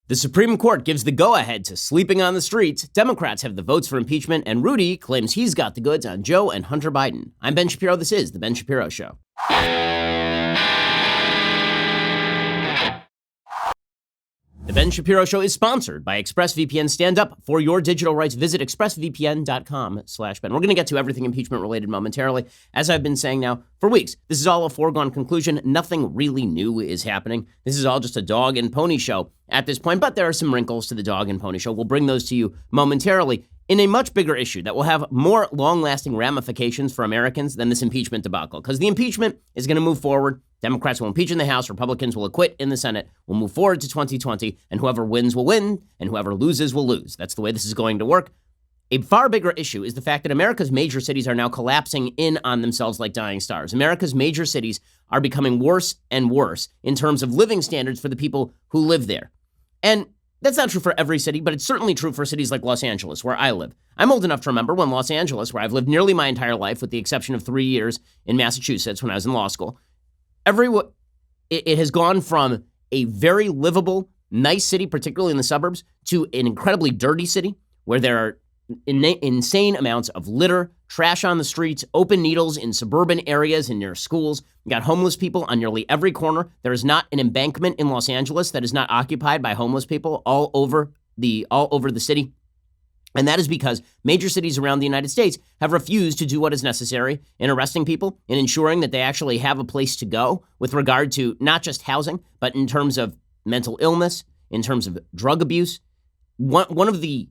The Supreme Court gives the go-ahead to sleeping on the streets, Democrats have the votes for impeachment, and Rudy claims he's got the goods on Joe and Hunter Biden. I'm Ben Shapiro. This is The Ben Shapiro Show. The Ben Shapiro Show is sponsored by ExpressVPN. Stand up for your digital rights. Visit expressvpn.com/Ben. We're going to get to everything impeachment related momentarily. As I've been saying now for weeks, this is all a foregone conclusion. Nothing really new is happening. This is all just a dog and pony show at this point, but there are some wrinkles to the dog and pony show. We'll bring those to you momentarily in a much bigger issue that will have more long-lasting ramifications for Americans than this impeachment debacle, because the impeachment is going to move forward. Democrats will impeach in the House, Republicans will acquit in the Senate, we'll move forward to 2020, and whoever wins will win, and whoever loses will lose. That's the way this is going to work. A far bigger issue is the fact that America's major cities are now collapsing in on themselves like dying stars. America's major cities are becoming worse and worse in terms of living standards for the people who live there. And that's not true for every city, but it's certainly true for cities like Los Angeles, where I live. I'm old enough to remember when Los Angeles, where I've lived nearly my entire life, with the exception of 3 years in Massachusetts when I was in law school, it has gone from a very livable, nice city, particularly in the suburbs, to an incredibly dirty city where there are insane amounts of litter, trash on the streets, open needles in suburban areas and near schools. You got homeless people on nearly every corner. There is not an embankment in Los Angeles that is not occupied by homeless people all over the city. And that is because major cities around the United States have refused to do what is necessary in arresting people and ensuring that they actually have a place to go with regard to not just housing, but in terms of mental illness, in terms of drug abuse. One of the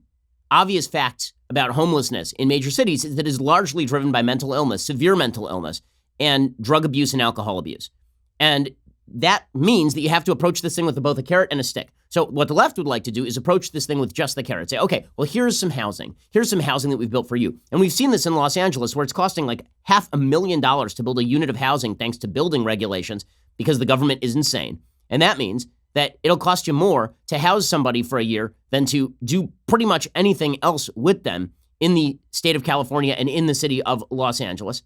obvious facts about homelessness in major cities is that it is largely driven by mental illness, severe mental illness, and drug abuse and alcohol abuse. And that means that you have to approach this thing with both a carrot and a stick. So what the left would like to do is approach this thing with just the carrot. Say, okay, well, here's some housing. Here's some housing that we've built for you. And we've seen this in Los Angeles, where it's costing like $500,000 to build a unit of housing thanks to building regulations because the government is insane. And that means that it'll cost you more to house somebody for a year than to do pretty much anything else with them in the state of California and in the city of Los Angeles.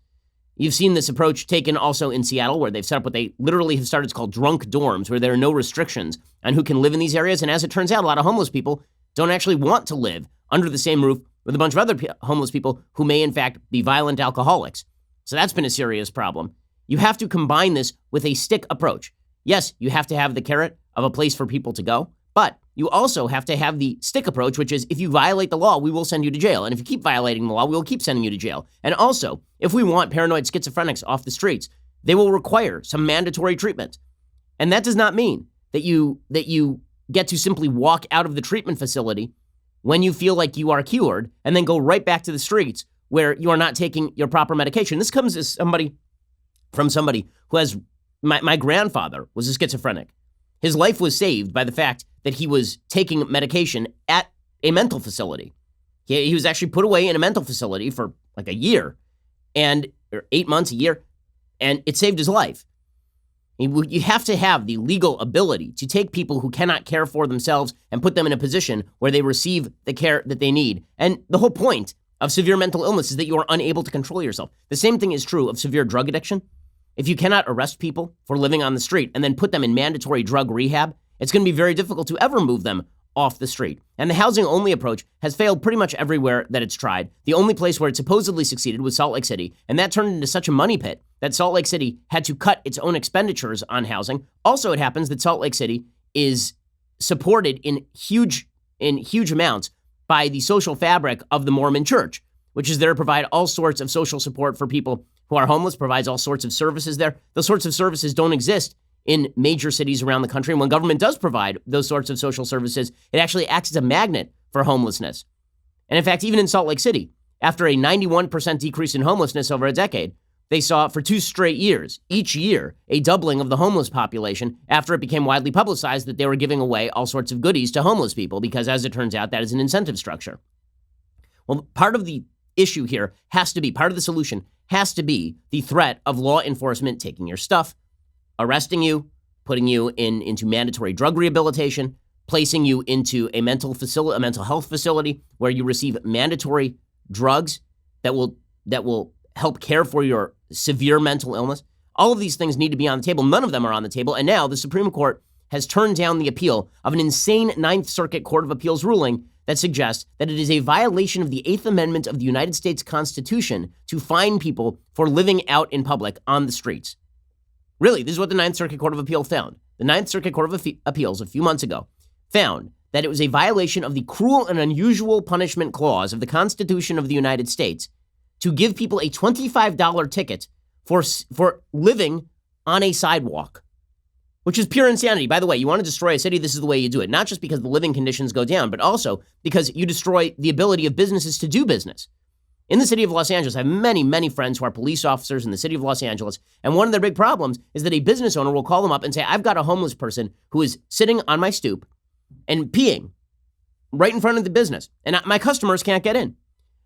You've seen this approach taken also in Seattle, where they've set up what they literally have started to call drunk dorms, where there are no restrictions on who can live in these areas. And as it turns out, a lot of homeless people don't actually want to live under the same roof with a bunch of other homeless people who may, in fact, be violent alcoholics. So that's been a serious problem. You have to combine this with a stick approach. Yes, you have to have the carrot of a place for people to go, but you also have to have the stick approach, which is if you violate the law, we will send you to jail. And if you keep violating the law, we will keep sending you to jail. And also, if we want paranoid schizophrenics off the streets, they will require some mandatory treatment. And that does not mean that you get to simply walk out of the treatment facility when you feel like you are cured and then go right back to the streets where you are not taking your proper medication. This comes as somebody who has, my grandfather was a schizophrenic. His life was saved by the fact that he was taking medication at a mental facility. He was actually put away in a mental facility for like a year, or 8 months, a year, and it saved his life. You have to have the legal ability to take people who cannot care for themselves and put them in a position where they receive the care that they need. And the whole point of severe mental illness is that you are unable to control yourself. The same thing is true of severe drug addiction. If you cannot arrest people for living on the street and then put them in mandatory drug rehab, it's going to be very difficult to ever move them off the street. And the housing-only approach has failed pretty much everywhere that it's tried. The only place where it supposedly succeeded was Salt Lake City, and that turned into such a money pit that Salt Lake City had to cut its own expenditures on housing. Also, it happens that Salt Lake City is supported in huge amounts by the social fabric of the Mormon Church, which is there to provide all sorts of social support for people who are homeless, provides all sorts of services there. Those sorts of services don't exist in major cities around the country. And when government does provide those sorts of social services, it actually acts as a magnet for homelessness. And in fact, even in Salt Lake City, after a 91% decrease in homelessness over a decade, they saw for 2 straight years, each year, a doubling of the homeless population after it became widely publicized that they were giving away all sorts of goodies to homeless people, because as it turns out, that is an incentive structure. Well, part of the issue here part of the solution has to be the threat of law enforcement taking your stuff, arresting you, putting you into mandatory drug rehabilitation, placing you into a mental health facility where you receive mandatory drugs that will help care for your severe mental illness. All of these things need to be on the table. None of them are on the table. And now the Supreme Court has turned down the appeal of an insane Ninth Circuit Court of Appeals ruling that suggests that it is a violation of the Eighth Amendment of the United States Constitution to fine people for living out in public on the streets. Really, this is what the Ninth Circuit Court of Appeal found. The Ninth Circuit Court of Appeals a few months ago found that it was a violation of the cruel and unusual punishment clause of the Constitution of the United States to give people a $25 ticket for living on a sidewalk, which is pure insanity. By the way, you want to destroy a city, this is the way you do it. Not just because the living conditions go down, but also because you destroy the ability of businesses to do business. In the city of Los Angeles, I have many, many friends who are police officers in the city of Los Angeles, and one of their big problems is that a business owner will call them up and say, I've got a homeless person who is sitting on my stoop and peeing right in front of the business, and my customers can't get in.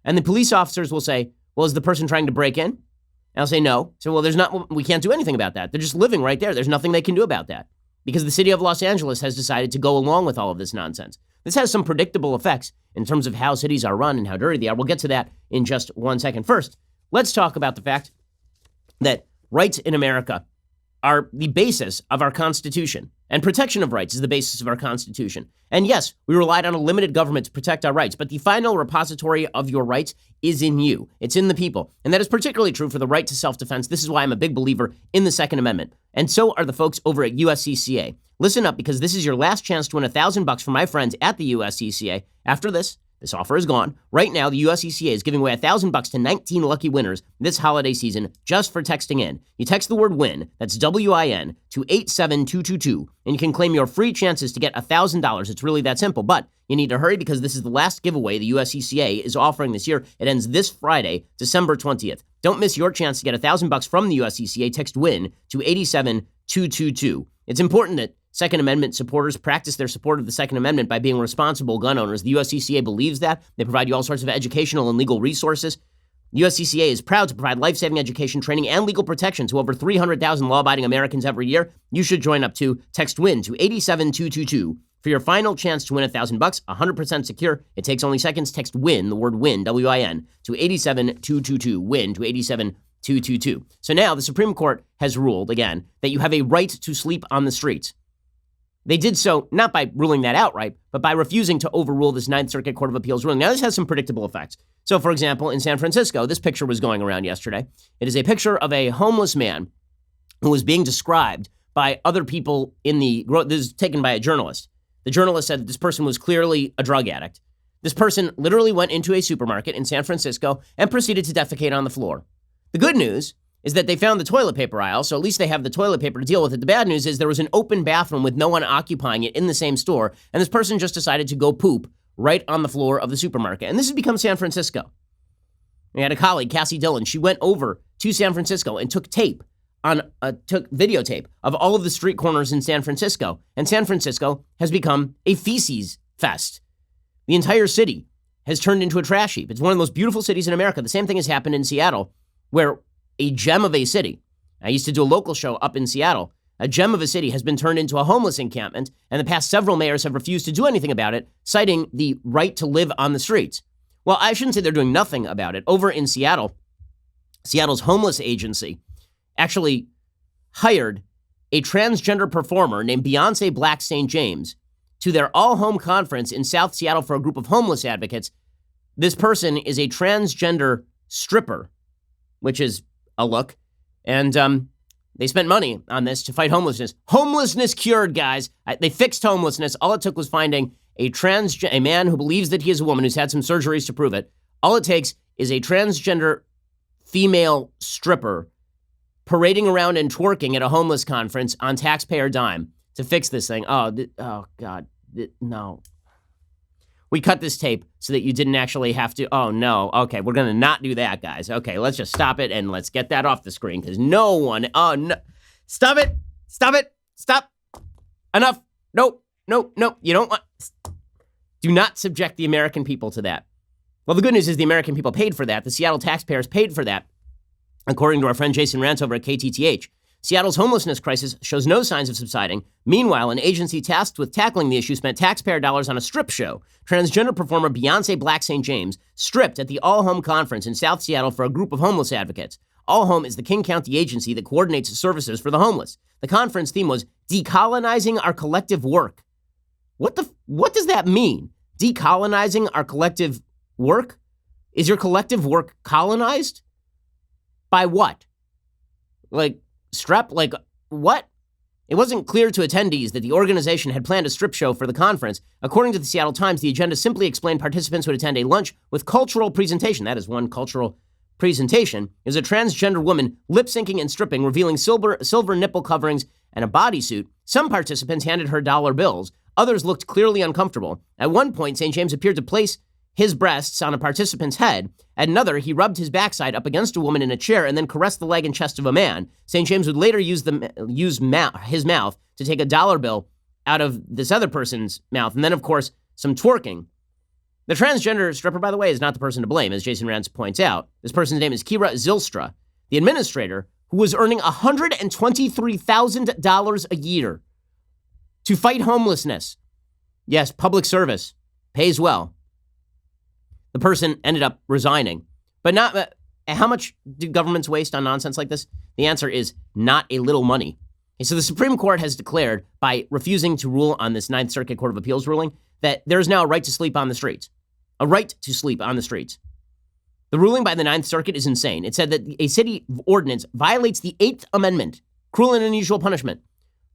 And the police officers will say, well, is the person trying to break in? And I'll say, no. So, well, we can't do anything about that. They're just living right there. There's nothing they can do about that because the city of Los Angeles has decided to go along with all of this nonsense. This has some predictable effects in terms of how cities are run and how dirty they are. We'll get to that in just 1 second. First, let's talk about the fact that rights in America are the basis of our Constitution, and protection of rights is the basis of our Constitution. And yes, we relied on a limited government to protect our rights, but the final repository of your rights is in you. It's in the people. And that is particularly true for the right to self-defense. This is why I'm a big believer in the Second Amendment. And so are the folks over at USCCA. Listen up, because this is your last chance to win $1,000 from my friends at the USCCA. After this offer is gone. Right now, the USCCA is giving away $1,000 to 19 lucky winners this holiday season just for texting in. You text the word WIN, that's WIN, to 87222, and you can claim your free chances to get $1,000. It's really that simple, but you need to hurry because this is the last giveaway the USCCA is offering this year. It ends this Friday, December 20th. Don't miss your chance to get $1,000 from the USCCA. Text WIN to 87222. It's important that Second Amendment supporters practice their support of the Second Amendment by being responsible gun owners. The USCCA believes that. They provide you all sorts of educational and legal resources. The USCCA is proud to provide life-saving education, training, and legal protection to over 300,000 law-abiding Americans every year. You should join up too. Text WIN to 87222 for your final chance to win $1,000, 100% secure. It takes only seconds. Text WIN, the word WIN, W-I-N, to 87222. WIN to 87222. So now the Supreme Court has ruled, again, that you have a right to sleep on the streets. They did so not by ruling that outright, but by refusing to overrule this Ninth Circuit Court of Appeals ruling. Now, this has some predictable effects. So, for example, in San Francisco, this picture was going around yesterday. It is a picture of a homeless man who was being described by other people this is taken by a journalist. The journalist said that this person was clearly a drug addict. This person literally went into a supermarket in San Francisco and proceeded to defecate on the floor. The good news is that they found the toilet paper aisle, so at least they have the toilet paper to deal with it. The bad news is there was an open bathroom with no one occupying it in the same store, and this person just decided to go poop right on the floor of the supermarket. And this has become San Francisco. We had a colleague, Cassie Dillon. She went over to San Francisco and took videotape of all of the street corners in San Francisco, and San Francisco has become a feces fest. The entire city has turned into a trash heap. It's one of the most beautiful cities in America. The same thing has happened in Seattle, where a gem of a city. I used to do a local show up in Seattle. A gem of a city has been turned into a homeless encampment, and the past several mayors have refused to do anything about it, citing the right to live on the streets. Well, I shouldn't say they're doing nothing about it. Over in Seattle, Seattle's homeless agency actually hired a transgender performer named Beyonce Black St. James to their all-home conference in South Seattle for a group of homeless advocates. This person is a transgender stripper, which is a look. And they spent money on this to fight homelessness. Homelessness cured, guys. They fixed homelessness. All it took was finding a man who believes that he is a woman who's had some surgeries to prove it. All it takes is a transgender female stripper parading around and twerking at a homeless conference on taxpayer dime to fix this thing. Oh God, no. We cut this tape so that you didn't actually have to. Oh, no. Okay, we're going to not do that, guys. Okay, let's just stop it and let's get that off the screen because no one. Oh, no. Stop it. Stop it. Stop. Enough. No. You don't want. Do not subject the American people to that. Well, the good news is the American people paid for that. The Seattle taxpayers paid for that, according to our friend Jason Rantz over at KTTH. Seattle's homelessness crisis shows no signs of subsiding. Meanwhile, an agency tasked with tackling the issue spent taxpayer dollars on a strip show. Transgender performer Beyonce Black St. James stripped at the All Home Conference in South Seattle for a group of homeless advocates. All Home is the King County agency that coordinates services for the homeless. The conference theme was decolonizing our collective work. What does that mean? Decolonizing our collective work? Is your collective work colonized? By what? Like strep? Like what? It wasn't clear to attendees that the organization had planned a strip show for the conference. According to the Seattle Times, the agenda simply explained participants would attend a lunch with cultural presentation. That is one cultural presentation. It was a transgender woman lip-syncing and stripping, revealing silver nipple coverings and a bodysuit. Some participants handed her dollar bills. Others looked clearly uncomfortable. At one point, St. James appeared to place his breasts on a participant's head. At another, he rubbed his backside up against a woman in a chair and then caressed the leg and chest of a man. St. James would later use his mouth to take a dollar bill out of this other person's mouth. And then, of course, some twerking. The transgender stripper, by the way, is not the person to blame, as Jason Rantz points out. This person's name is Kira Zylstra, the administrator who was earning $123,000 a year to fight homelessness. Yes, public service pays well. The person ended up resigning. But not how much do governments waste on nonsense like this? The answer is not a little money. Okay, so the Supreme Court has declared, by refusing to rule on this Ninth Circuit Court of Appeals ruling, that there is now a right to sleep on the streets. A right to sleep on the streets. The ruling by the Ninth Circuit is insane. It said that a city ordinance violates the Eighth Amendment. Cruel and unusual punishment.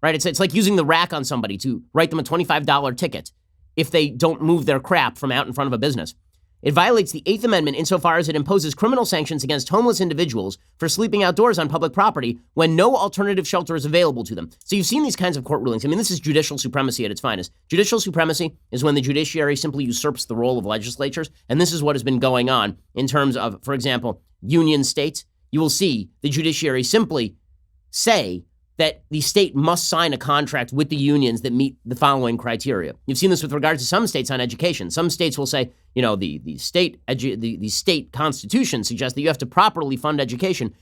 Right? It's like using the rack on somebody to write them a $25 ticket if they don't move their crap from out in front of a business. It violates the Eighth Amendment insofar as it imposes criminal sanctions against homeless individuals for sleeping outdoors on public property when no alternative shelter is available to them. So you've seen these kinds of court rulings. I mean, this is judicial supremacy at its finest. Judicial supremacy is when the judiciary simply usurps the role of legislatures. And this is what has been going on in terms of, for example, union states. You will see the judiciary simply say that the state must sign a contract with the unions that meet the following criteria. You've seen this with regard to some states on education. Some states will say, you know, the state constitution suggests that you have to properly fund education.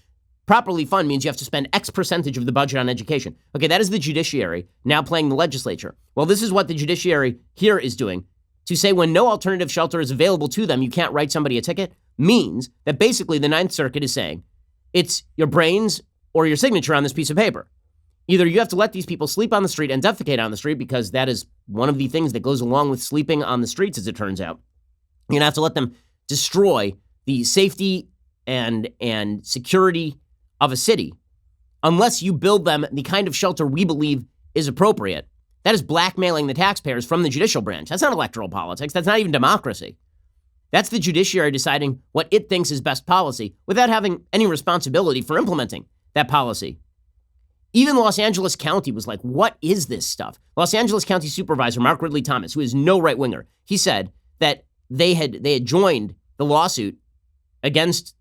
Properly fund means you have to spend X percentage of the budget on education. Okay, that is the judiciary now playing the legislature. Well, this is what the judiciary here is doing. To say when no alternative shelter is available to them, you can't write somebody a ticket, means that basically the Ninth Circuit is saying it's your brains or your signature on this piece of paper. Either you have to let these people sleep on the street and defecate on the street, because that is one of the things that goes along with sleeping on the streets, as it turns out. You're going to have to let them destroy the safety and security of a city unless you build them the kind of shelter we believe is appropriate. That is blackmailing the taxpayers from the judicial branch. That's not electoral politics. That's not even democracy. That's the judiciary deciding what it thinks is best policy without having any responsibility for implementing that policy. Even Los Angeles County was like, what is this stuff? Los Angeles County Supervisor Mark Ridley Thomas, who is no right-winger, he said that they had joined the lawsuit against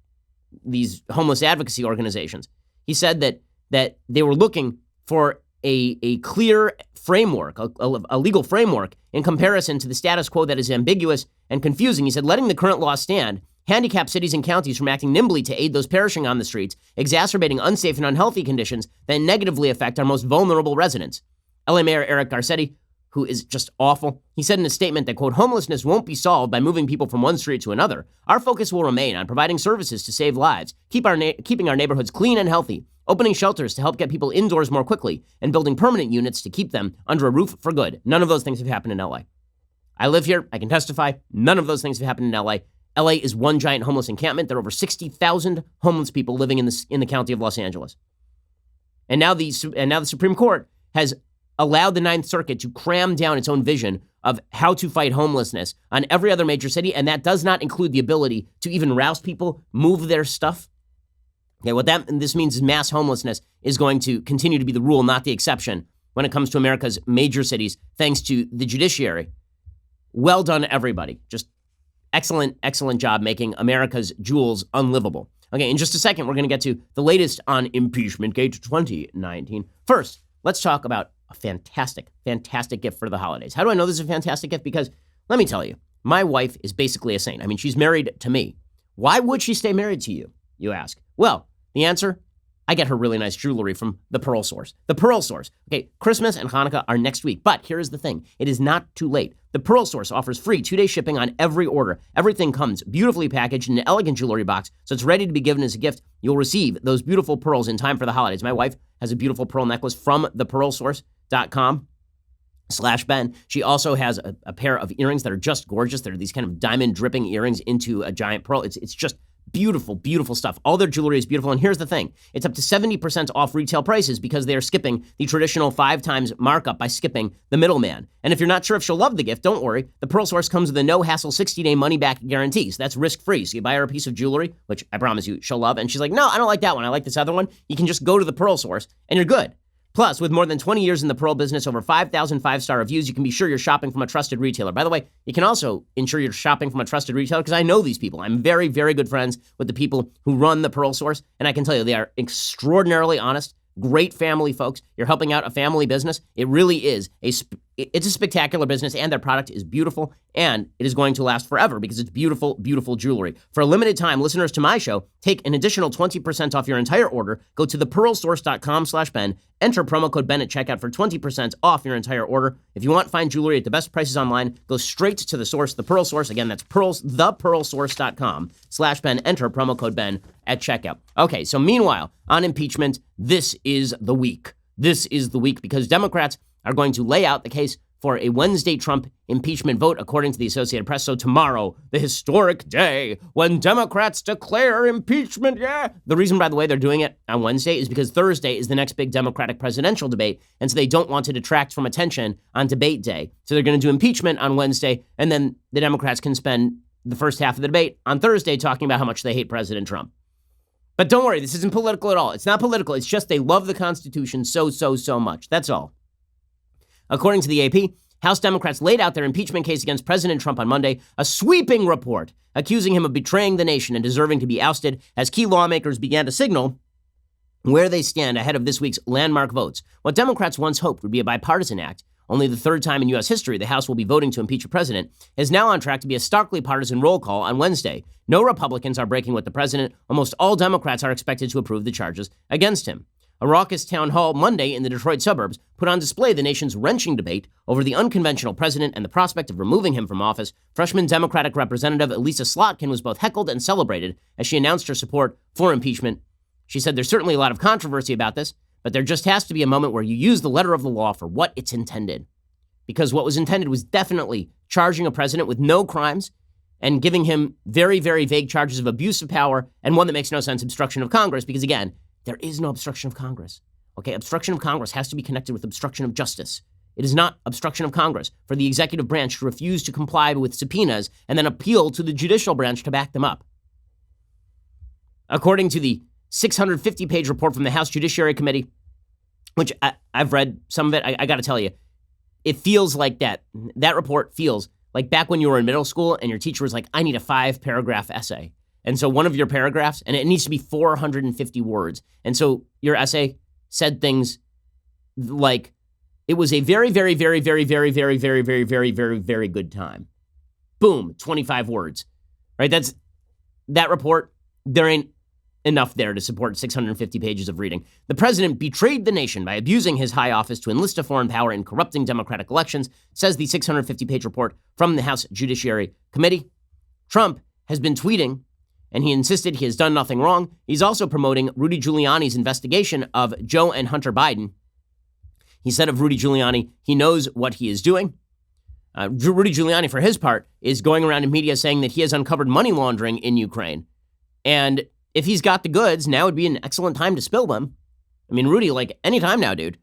these homeless advocacy organizations. He said that they were looking for a clear framework, a legal framework in comparison to the status quo that is ambiguous and confusing. He said, letting the current law stand handicap cities and counties from acting nimbly to aid those perishing on the streets, exacerbating unsafe and unhealthy conditions that negatively affect our most vulnerable residents. LA Mayor Eric Garcetti, who is just awful, he said in a statement that, quote, homelessness won't be solved by moving people from one street to another. Our focus will remain on providing services to save lives, keeping our neighborhoods clean and healthy, opening shelters to help get people indoors more quickly, and building permanent units to keep them under a roof for good. None of those things have happened in LA. I live here. I can testify. None of those things have happened in LA. LA is one giant homeless encampment. There are over 60,000 homeless people living in the county of Los Angeles. And now the Supreme Court has allowed the Ninth Circuit to cram down its own vision of how to fight homelessness on every other major city, and that does not include the ability to even rouse people, move their stuff. Okay, what this means is mass homelessness is going to continue to be the rule, not the exception, when it comes to America's major cities, thanks to the judiciary. Well done, everybody. Just excellent job making America's jewels unlivable. Okay, in just a second, we're going to get to the latest on Impeachment Gate 2019. First, let's talk about a fantastic gift for the holidays. How do I know this is a fantastic gift? Because let me tell you, my wife is basically a saint. I mean, she's married to me. Why would she stay married to you, you ask? Well, the answer, I get her really nice jewelry from the Pearl Source. The Pearl Source. Okay, Christmas and Hanukkah are next week, but here is the thing. It is not too late. The Pearl Source offers free 2-day shipping on every order. Everything comes beautifully packaged in an elegant jewelry box, so it's ready to be given as a gift. You'll receive those beautiful pearls in time for the holidays. My wife has a beautiful pearl necklace from thepearlsource.com/Ben. She also has a pair of earrings that are just gorgeous. They're these kind of diamond dripping earrings into a giant pearl. It's just beautiful, beautiful stuff. All their jewelry is beautiful. And here's the thing. It's up to 70% off retail prices because they are skipping the traditional 5 times markup by skipping the middleman. And if you're not sure if she'll love the gift, don't worry. The Pearl Source comes with a no-hassle 60-day money-back guarantee. So that's risk-free. So you buy her a piece of jewelry, which I promise you she'll love. And she's like, no, I don't like that one. I like this other one. You can just go to the Pearl Source and you're good. Plus, with more than 20 years in the pearl business, over 5,000 5-star reviews, you can be sure you're shopping from a trusted retailer. By the way, you can also ensure you're shopping from a trusted retailer because I know these people. I'm very, very good friends with the people who run the Pearl Source, and I can tell you they are extraordinarily honest, great family folks. You're helping out a family business. It really is it's a spectacular business, and their product is beautiful, and it is going to last forever because it's beautiful, beautiful jewelry. For a limited time, listeners to my show take an additional 20% off your entire order. Go to thepearlsource.com/Ben. Enter promo code Ben at checkout for 20% off your entire order. If you want fine jewelry at the best prices online, go straight to the source, the Pearl Source. Again, that's thepearlsource.com/Ben. Enter promo code Ben at checkout. Okay, so meanwhile, on impeachment, this is the week. This is the week because Democrats are going to lay out the case for a Wednesday Trump impeachment vote, according to the Associated Press. So tomorrow, the historic day when Democrats declare impeachment, yeah. The reason, by the way, they're doing it on Wednesday is because Thursday is the next big Democratic presidential debate, and so they don't want to detract from attention on debate day. So they're going to do impeachment on Wednesday, and then the Democrats can spend the first half of the debate on Thursday talking about how much they hate President Trump. But don't worry, this isn't political at all. It's not political. It's just they love the Constitution so much. That's all. According to the AP, House Democrats laid out their impeachment case against President Trump on Monday, a sweeping report accusing him of betraying the nation and deserving to be ousted as key lawmakers began to signal where they stand ahead of this week's landmark votes. What Democrats once hoped would be a bipartisan act, only the third time in U.S. history the House will be voting to impeach a president, is now on track to be a starkly partisan roll call on Wednesday. No Republicans are breaking with the president. Almost all Democrats are expected to approve the charges against him. A raucous town hall Monday in the Detroit suburbs put on display the nation's wrenching debate over the unconventional president and the prospect of removing him from office. Freshman Democratic Representative Elisa Slotkin was both heckled and celebrated as she announced her support for impeachment. She said there's certainly a lot of controversy about this, but there just has to be a moment where you use the letter of the law for what it's intended. Because what was intended was definitely charging a president with no crimes and giving him very, very vague charges of abuse of power and one that makes no sense, obstruction of Congress, because again, there is no obstruction of Congress. Okay, obstruction of Congress has to be connected with obstruction of justice. It is not obstruction of Congress for the executive branch to refuse to comply with subpoenas and then appeal to the judicial branch to back them up. According to the 650-page report from the House Judiciary Committee, which I've read some of it, I got to tell you, it feels like that report feels like back when you were in middle school and your teacher was like, I need a 5-paragraph essay. And so one of your paragraphs, and it needs to be 450 words. And so your essay said things like, it was a very, very, very, very, very, very, very, very, very, very, very good time. Boom, 25 words, right? That's that report. There ain't enough there to support 650 pages of reading. The president betrayed the nation by abusing his high office to enlist a foreign power and corrupting democratic elections, says the 650-page report from the House Judiciary Committee. Trump has been tweeting, and he insisted he has done nothing wrong. He's also promoting Rudy Giuliani's investigation of Joe and Hunter Biden. He said of Rudy Giuliani, he knows what he is doing. Rudy Giuliani, for his part, is going around in media saying that he has uncovered money laundering in Ukraine. And if he's got the goods, now would be an excellent time to spill them. I mean, Rudy, like, any time now, dude.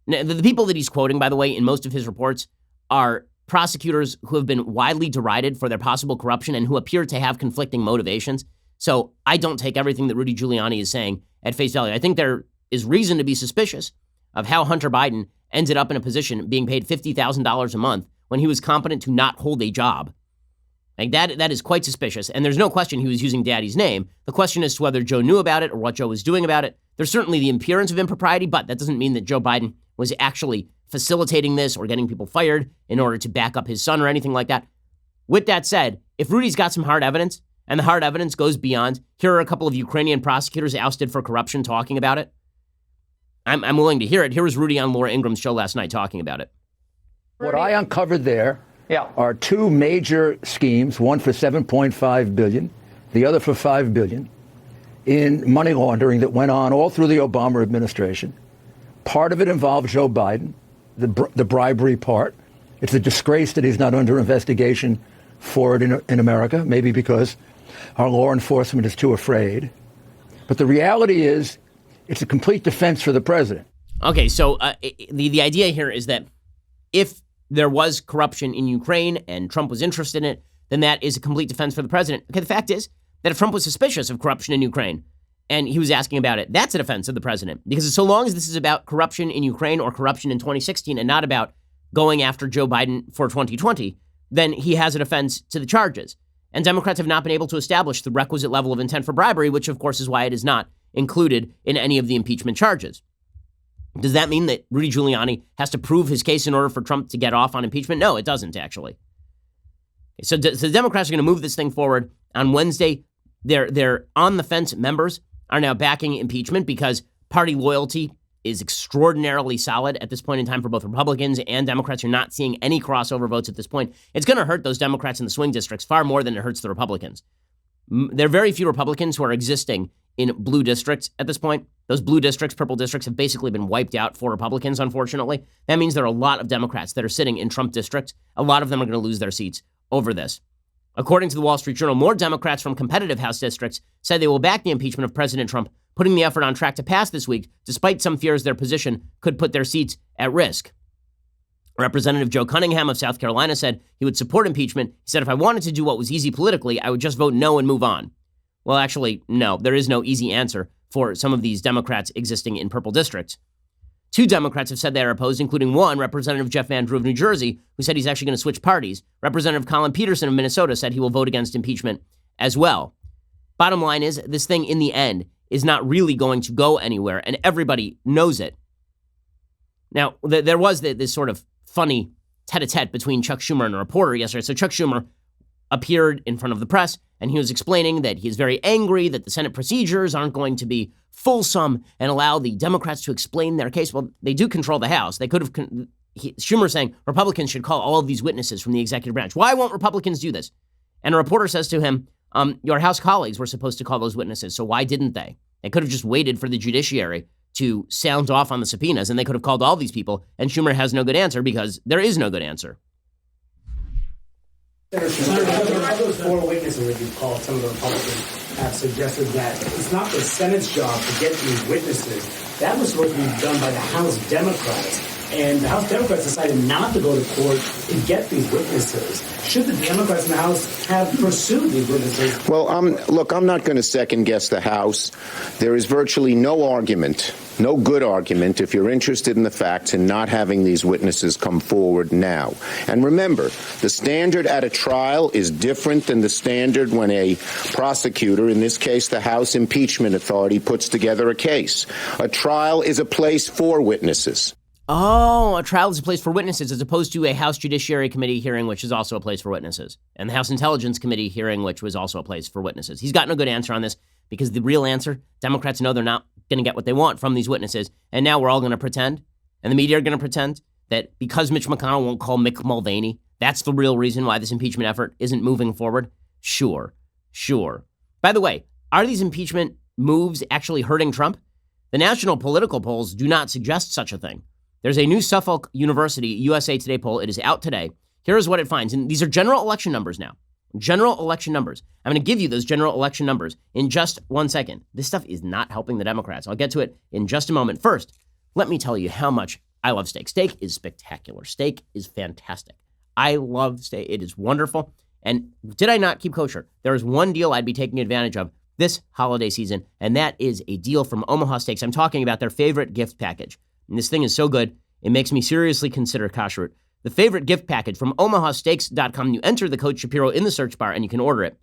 The people that he's quoting, by the way, in most of his reports are prosecutors who have been widely derided for their possible corruption and who appear to have conflicting motivations. So I don't take everything that Rudy Giuliani is saying at face value. I think there is reason to be suspicious of how Hunter Biden ended up in a position being paid $50,000 a month when he was competent to not hold a job. Like that is quite suspicious. And there's no question he was using daddy's name. The question is whether Joe knew about it or what Joe was doing about it. There's certainly the appearance of impropriety, but that doesn't mean that Joe Biden was actually facilitating this or getting people fired in order to back up his son or anything like that. With that said, if Rudy's got some hard evidence and the hard evidence goes beyond, here are a couple of Ukrainian prosecutors ousted for corruption talking about it. I'm willing to hear it. Here was Rudy on Laura Ingram's show last night talking about it. What I uncovered there are two major schemes, one for $7.5 billion, the other for $5 billion, in money laundering that went on all through the Obama administration. Part of it involved Joe Biden, the bribery part. It's a disgrace that he's not under investigation for it in America, maybe because our law enforcement is too afraid. But the reality is it's a complete defense for the president. Okay, so the idea here is that if there was corruption in Ukraine and Trump was interested in it, then that is a complete defense for the president. Okay, the fact is that if Trump was suspicious of corruption in Ukraine and he was asking about it, that's a defense of the president. Because so long as this is about corruption in Ukraine or corruption in 2016 and not about going after Joe Biden for 2020, then he has a defense to the charges. And Democrats have not been able to establish the requisite level of intent for bribery, which of course is why it is not included in any of the impeachment charges. Does that mean that Rudy Giuliani has to prove his case in order for Trump to get off on impeachment? No, it doesn't, actually. So the Democrats are going to move this thing forward. On Wednesday, their on-the-fence members are now backing impeachment because party loyalty is extraordinarily solid at this point in time for both Republicans and Democrats. You're not seeing any crossover votes at this point. It's going to hurt those Democrats in the swing districts far more than it hurts the Republicans. There are very few Republicans who are existing in blue districts at this point. Those blue districts, purple districts, have basically been wiped out for Republicans, unfortunately. That means there are a lot of Democrats that are sitting in Trump districts. A lot of them are going to lose their seats over this. According to the Wall Street Journal, more Democrats from competitive House districts said they will back the impeachment of President Trump, putting the effort on track to pass this week, despite some fears their position could put their seats at risk. Representative Joe Cunningham of South Carolina said he would support impeachment. He said, if I wanted to do what was easy politically, I would just vote no and move on. Well, actually, no, there is no easy answer for some of these Democrats existing in purple districts. Two Democrats have said they are opposed, including one, Representative Jeff Van Drew of New Jersey, who said he's actually going to switch parties. Representative Colin Peterson of Minnesota said he will vote against impeachment as well. Bottom line is, this thing in the end is not really going to go anywhere, and everybody knows it. Now, there was this sort of funny tete-a-tete between Chuck Schumer and a reporter yesterday. So Chuck Schumer appeared in front of the press, and he was explaining that he is very angry that the Senate procedures aren't going to be fulsome and allow the Democrats to explain their case. Well, they do control the House. They could have, Schumer saying Republicans should call all of these witnesses from the executive branch. Why won't Republicans do this? And a reporter says to him, your House colleagues were supposed to call those witnesses, so why didn't they? They could have just waited for the Judiciary to sound off on the subpoenas, and they could have called all these people, and Schumer has no good answer because there is no good answer. Those four witnesses that you called, some of the Republicans have suggested that it's not the Senate's job to get these witnesses. That was supposed to be done by the House Democrats. And the House Democrats decided not to go to court to get these witnesses. Should the Democrats in the House have pursued these witnesses? Well, I'm not going to second-guess the House. There is virtually no argument, no good argument, if you're interested in the facts, in not having these witnesses come forward now. And remember, the standard at a trial is different than the standard when a prosecutor, in this case the House Impeachment Authority, puts together a case. A trial is a place for witnesses. Oh, a trial is a place for witnesses as opposed to a House Judiciary Committee hearing, which is also a place for witnesses, and the House Intelligence Committee hearing, which was also a place for witnesses. He's got no good answer on this because the real answer, Democrats know they're not going to get what they want from these witnesses, and now we're all going to pretend, and the media are going to pretend that because Mitch McConnell won't call Mick Mulvaney, that's the real reason why this impeachment effort isn't moving forward. Sure. By the way, are these impeachment moves actually hurting Trump? The national political polls do not suggest such a thing. There's a new Suffolk University USA Today poll. It is out today. Here's what it finds. And these are general election numbers now. General election numbers. I'm going to give you those general election numbers in just 1 second. This stuff is not helping the Democrats. I'll get to it in just a moment. First, let me tell you how much I love steak. Steak is spectacular. Steak is fantastic. I love steak. It is wonderful. And did I not keep kosher? There is one deal I'd be taking advantage of this holiday season, and that is a deal from Omaha Steaks. I'm talking about their favorite gift package. And this thing is so good, it makes me seriously consider kashrut. The favorite gift package from omahasteaks.com. You enter the code Shapiro in the search bar and you can order it.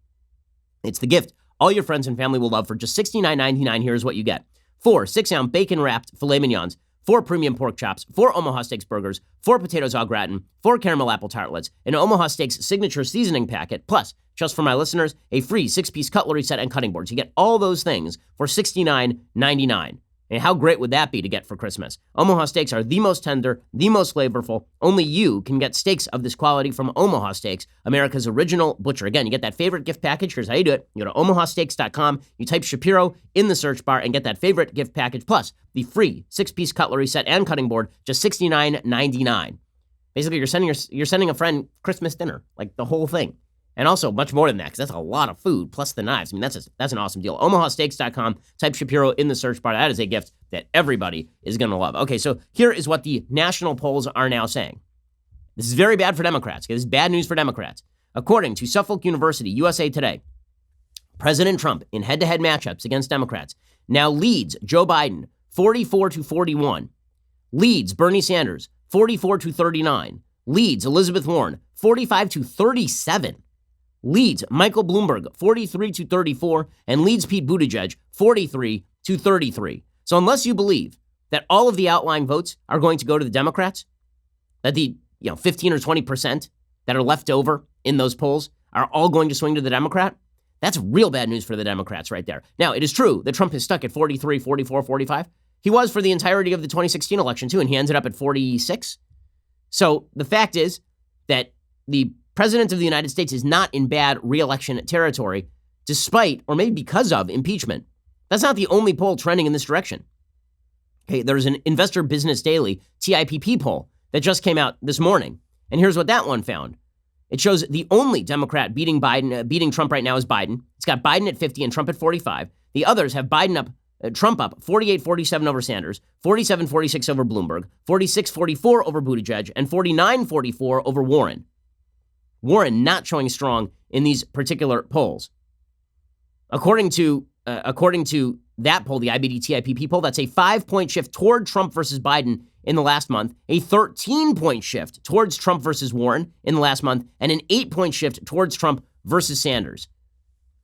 It's the gift all your friends and family will love for just $69.99. Here's what you get. 4 6-ounce bacon-wrapped filet mignons, 4 premium pork chops, 4 Omaha Steaks burgers, 4 potatoes au gratin, 4 caramel apple tartlets, an Omaha Steaks signature seasoning packet, plus, just for my listeners, a free 6-piece cutlery set and cutting boards. You get all those things for $69.99. And how great would that be to get for Christmas? Omaha steaks are the most tender, the most flavorful. Only you can get steaks of this quality from Omaha Steaks, America's original butcher. Again, you get that favorite gift package. Here's how you do it. You go to omahasteaks.com, you type Shapiro in the search bar and get that favorite gift package, plus the free 6-piece cutlery set and cutting board, just $69.99. Basically, you're sending a friend Christmas dinner, like the whole thing. And also much more than that, because that's a lot of food, plus the knives. I mean, that's an awesome deal. omahasteaks.com, type Shapiro in the search bar. That is a gift that everybody is going to love. Okay, so here is what the national polls are now saying. This is very bad for Democrats. This is bad news for Democrats. According to Suffolk University, USA Today, President Trump in head-to-head matchups against Democrats now leads Joe Biden 44-41, leads Bernie Sanders 44-39, leads Elizabeth Warren 45-37, leads Michael Bloomberg 43-34, and leads Pete Buttigieg 43-33. So unless you believe that all of the outlying votes are going to go to the Democrats, that the 15 or 20% that are left over in those polls are all going to swing to the Democrat, that's real bad news for the Democrats right there. Now, it is true that Trump is stuck at 43, 44, 45. He was for the entirety of the 2016 election, too, and he ended up at 46. So the fact is that the President of the United States is not in bad re-election territory, despite, or maybe because of, impeachment. That's not the only poll trending in this direction. Okay, there's an Investor Business Daily TIPP poll that just came out this morning. And here's what that one found. It shows the only Democrat beating Trump right now is Biden. It's got Biden at 50 and Trump at 45. The others have Trump up 48-47 over Sanders, 47-46 over Bloomberg, 46-44 over Buttigieg, and 49-44 over Warren. Warren not showing strong in these particular polls. According to that poll, the IBD-TIPP poll, that's a 5-point shift toward Trump versus Biden in the last month, a 13-point shift towards Trump versus Warren in the last month, and an 8-point shift towards Trump versus Sanders.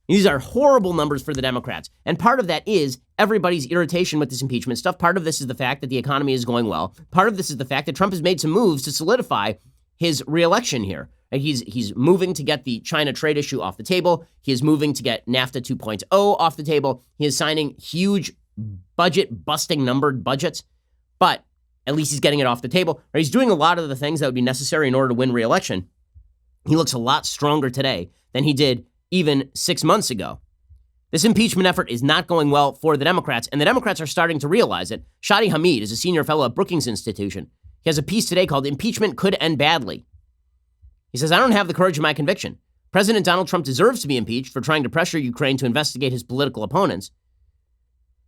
These are horrible numbers for the Democrats. And part of that is everybody's irritation with this impeachment stuff. Part of this is the fact that the economy is going well. Part of this is the fact that Trump has made some moves to solidify his reelection here. He's moving to get the China trade issue off the table. He is moving to get NAFTA 2.0 off the table. He is signing huge budget-busting numbered budgets, but at least he's getting it off the table. Or he's doing a lot of the things that would be necessary in order to win re-election. He looks a lot stronger today than he did even 6 months ago. This impeachment effort is not going well for the Democrats, and the Democrats are starting to realize it. Shadi Hamid is a senior fellow at Brookings Institution. He has a piece today called "Impeachment Could End Badly." He says, "I don't have the courage of my conviction. President Donald Trump deserves to be impeached for trying to pressure Ukraine to investigate his political opponents.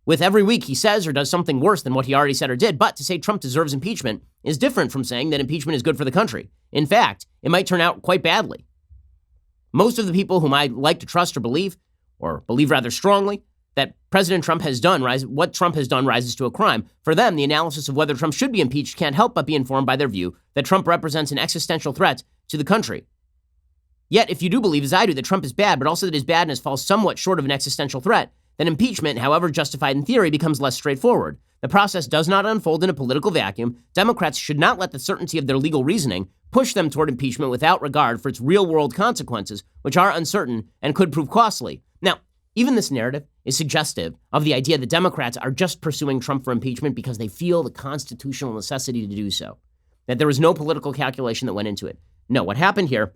With every week he says or does something worse than what he already said or did, but to say Trump deserves impeachment is different from saying that impeachment is good for the country. In fact, it might turn out quite badly. Most of the people whom I like to trust or believe rather strongly, that President Trump has done, what Trump has done rises to a crime. For them, the analysis of whether Trump should be impeached can't help but be informed by their view that Trump represents an existential threat to the country. Yet, if you do believe, as I do, that Trump is bad, but also that his badness falls somewhat short of an existential threat, then impeachment, however justified in theory, becomes less straightforward. The process does not unfold in a political vacuum. Democrats should not let the certainty of their legal reasoning push them toward impeachment without regard for its real-world consequences, which are uncertain and could prove costly. Now, even this narrative is suggestive of the idea that Democrats are just pursuing Trump for impeachment because they feel the constitutional necessity to do so, that there was no political calculation that went into it. No, what happened here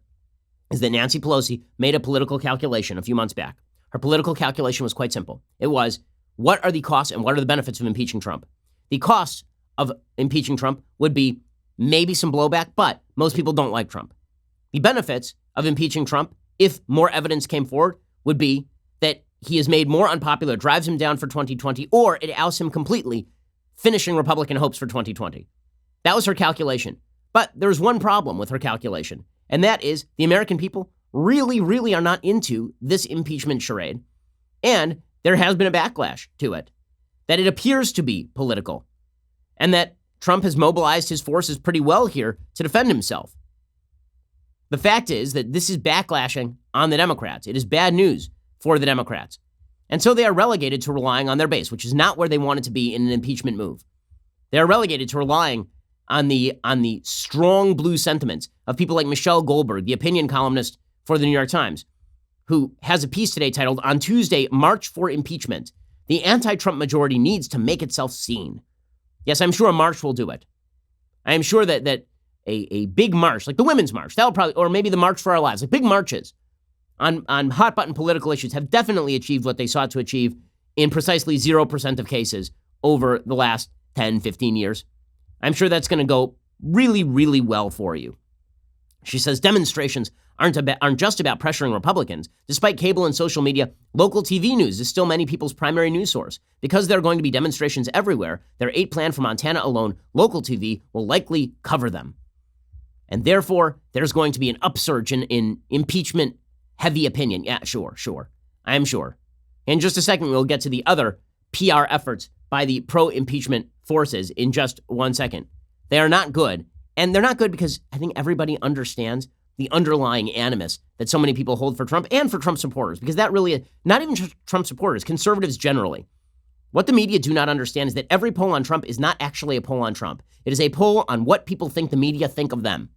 is that Nancy Pelosi made a political calculation a few months back. Her political calculation was quite simple. It was, what are the costs and what are the benefits of impeaching Trump? The costs of impeaching Trump would be maybe some blowback, but most people don't like Trump. The benefits of impeaching Trump, if more evidence came forward, would be that he is made more unpopular, drives him down for 2020, or it ousts him completely, finishing Republican hopes for 2020. That was her calculation. But there's one problem with her calculation, and that is the American people really, really are not into this impeachment charade. And there has been a backlash to it, that it appears to be political, and that Trump has mobilized his forces pretty well here to defend himself. The fact is that this is backlashing on the Democrats. It is bad news for the Democrats. And so they are relegated to relying on their base, which is not where they wanted to be in an impeachment move. They are relegated to relying on the strong blue sentiments of people like Michelle Goldberg, the opinion columnist for the New York Times, who has a piece today titled "On Tuesday, March for Impeachment." The anti-Trump majority needs to make itself seen. Yes, I'm sure a march will do it. I am sure that a big march, like the Women's March, that'll probably, or maybe the March for Our Lives, like big marches on hot button political issues have definitely achieved what they sought to achieve in precisely 0% of cases over the last 10, 15 years. I'm sure that's going to go really, really well for you. She says demonstrations aren't just about pressuring Republicans. Despite cable and social media, local TV news is still many people's primary news source. Because there are going to be demonstrations everywhere, there are 8 planned for Montana alone, local TV will likely cover them. And therefore, there's going to be an upsurge in impeachment-heavy opinion. Yeah, sure. I am sure. In just a second, we'll get to the other PR efforts by the pro-impeachment forces in just 1 second. They are not good. And they're not good because I think everybody understands the underlying animus that so many people hold for Trump and for Trump supporters, because that really, not even just Trump supporters, conservatives generally. What the media do not understand is that every poll on Trump is not actually a poll on Trump. It is a poll on what people think the media think of them.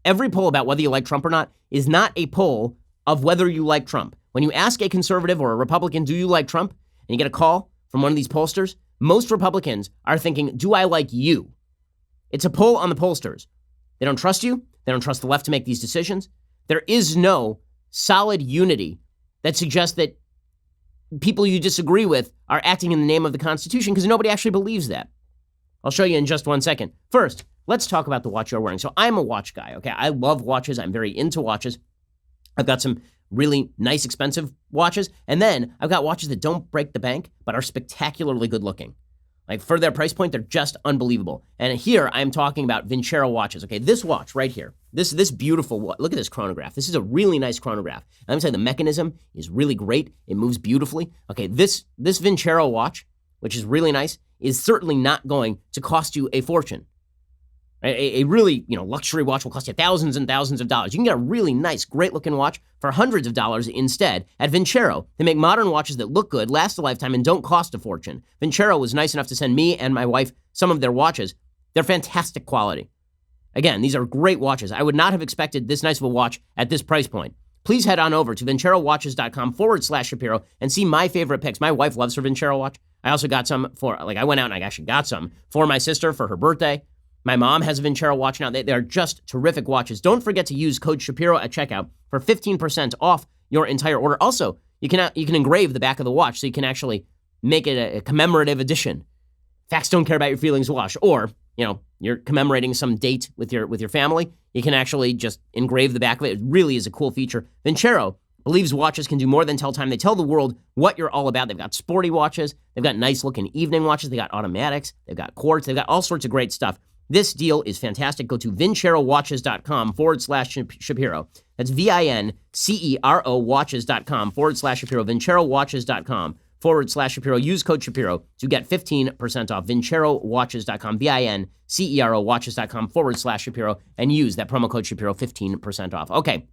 Every poll about whether you like Trump or not is not a poll of whether you like Trump. When you ask a conservative or a Republican, do you like Trump? And you get a call from one of these pollsters, most Republicans are thinking, do I like you? It's a poll on the pollsters. They don't trust you. They don't trust the left to make these decisions. There is no solid unity that suggests that people you disagree with are acting in the name of the Constitution, because nobody actually believes that. I'll show you in just 1 second. First, let's talk about the watch you're wearing. So I'm a watch guy, okay? I love watches. I'm very into watches. I've got some really nice, expensive watches. And then I've got watches that don't break the bank, but are spectacularly good looking. Like, for their price point, they're just unbelievable. And here I'm talking about Vincero watches. Okay, this watch right here, this beautiful, look at this chronograph. This is a really nice chronograph. And I'm saying the mechanism is really great. It moves beautifully. Okay, this Vincero watch, which is really nice, is certainly not going to cost you a fortune. A really, luxury watch will cost you thousands and thousands of dollars. You can get a really nice, great-looking watch for hundreds of dollars instead at Vincero. They make modern watches that look good, last a lifetime, and don't cost a fortune. Vincero was nice enough to send me and my wife some of their watches. They're fantastic quality. Again, these are great watches. I would not have expected this nice of a watch at this price point. Please head on over to VinceroWatches.com/Shapiro and see my favorite picks. My wife loves her Vincero watch. I also got some I went out and I actually got some for my sister for her birthday. My mom has a Vincero watch now. They are just terrific watches. Don't forget to use code Shapiro at checkout for 15% off your entire order. Also, you can engrave the back of the watch so you can actually make it a commemorative edition. Facts don't care about your feelings watch. Or, you're commemorating some date with your family. You can actually just engrave the back of it. It really is a cool feature. Vincero believes watches can do more than tell time. They tell the world what you're all about. They've got sporty watches. They've got nice looking evening watches. They got automatics. They've got quartz. They've got all sorts of great stuff. This deal is fantastic. Go to VinceroWatches.com/Shapiro. That's VINCERO watches.com/Shapiro. VinceroWatches.com/Shapiro. Use code Shapiro to get 15% off. VinceroWatches.com, VINCERO watches.com/Shapiro, and use that promo code Shapiro, 15% off. Okay,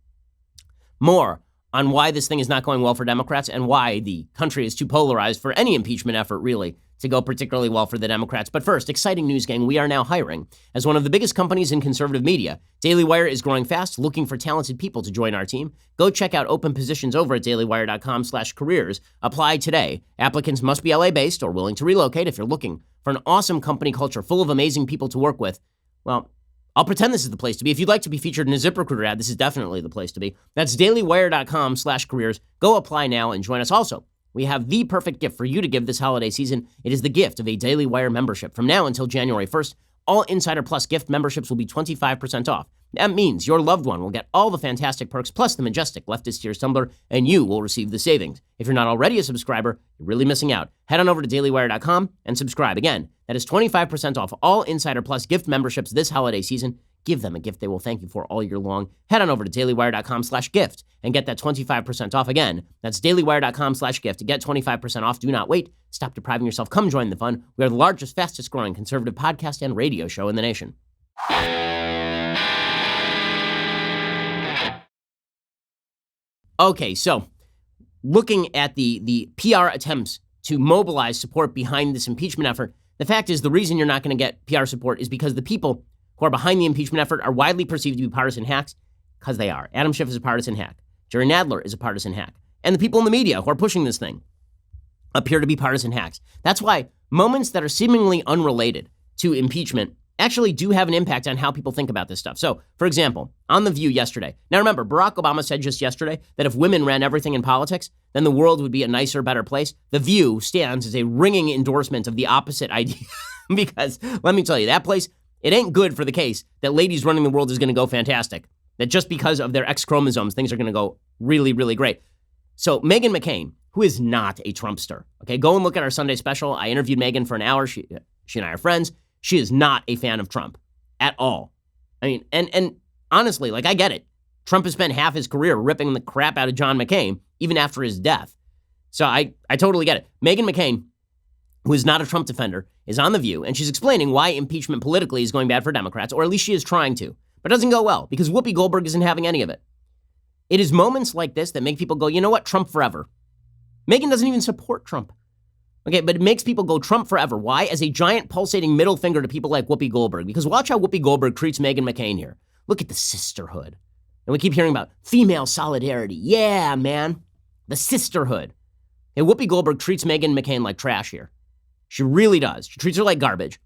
more on why this thing is not going well for Democrats and why the country is too polarized for any impeachment effort, really, to go particularly well for the Democrats. But first, exciting news, gang. We are now hiring. As one of the biggest companies in conservative media, Daily Wire is growing fast, looking for talented people to join our team. Go check out open positions over at dailywire.com/careers. Apply today. Applicants must be LA-based or willing to relocate. If you're looking for an awesome company culture full of amazing people to work with, well, I'll pretend this is the place to be. If you'd like to be featured in a ZipRecruiter ad, this is definitely the place to be. That's dailywire.com/careers. Go apply now and join us. Also, we have the perfect gift for you to give this holiday season. It is the gift of a Daily Wire membership. From now until January 1st, all Insider Plus gift memberships will be 25% off. That means your loved one will get all the fantastic perks plus the majestic leftist tears tumbler, and you will receive the savings. If you're not already a subscriber, you're really missing out. Head on over to dailywire.com and subscribe. Again, that is 25% off all Insider Plus gift memberships this holiday season. Give them a gift they will thank you for all year long. Head on over to dailywire.com/gift and get that 25% off. Again, that's dailywire.com/gift to get 25% off. Do not wait. Stop depriving yourself. Come join the fun. We are the largest, fastest growing conservative podcast and radio show in the nation. Okay, so looking at the PR attempts to mobilize support behind this impeachment effort, the fact is the reason you're not going to get PR support is because the people who are behind the impeachment effort are widely perceived to be partisan hacks, because they are. Adam Schiff is a partisan hack. Jerry Nadler is a partisan hack. And the people in the media who are pushing this thing, appear to be partisan hacks. That's why moments that are seemingly unrelated to impeachment actually do have an impact on how people think about this stuff. So, for example, on The View yesterday. Now remember, Barack Obama said just yesterday that if women ran everything in politics, then the world would be a nicer, better place. The View stands as a ringing endorsement of the opposite idea. Because, let me tell you, that place, it ain't good for the case that ladies running the world is going to go fantastic. That just because of their X chromosomes, things are going to go really, really great. So Meghan McCain, who is not a Trumpster, okay, go and look at our Sunday special. I interviewed Meghan for an hour. She and I are friends. She is not a fan of Trump at all. I mean, and honestly, like, I get it. Trump has spent half his career ripping the crap out of John McCain, even after his death. So I totally get it. Meghan McCain, who is not a Trump defender, is on The View, and she's explaining why impeachment politically is going bad for Democrats, or at least she is trying to. But it doesn't go well, because Whoopi Goldberg isn't having any of it. It is moments like this that make people go, you know what, Trump forever. Meghan doesn't even support Trump. Okay, but it makes people go Trump forever. Why? As a giant pulsating middle finger to people like Whoopi Goldberg. Because watch how Whoopi Goldberg treats Meghan McCain here. Look at the sisterhood. And we keep hearing about female solidarity. Yeah, man. The sisterhood. And Whoopi Goldberg treats Meghan McCain like trash here. She really does. She treats her like garbage.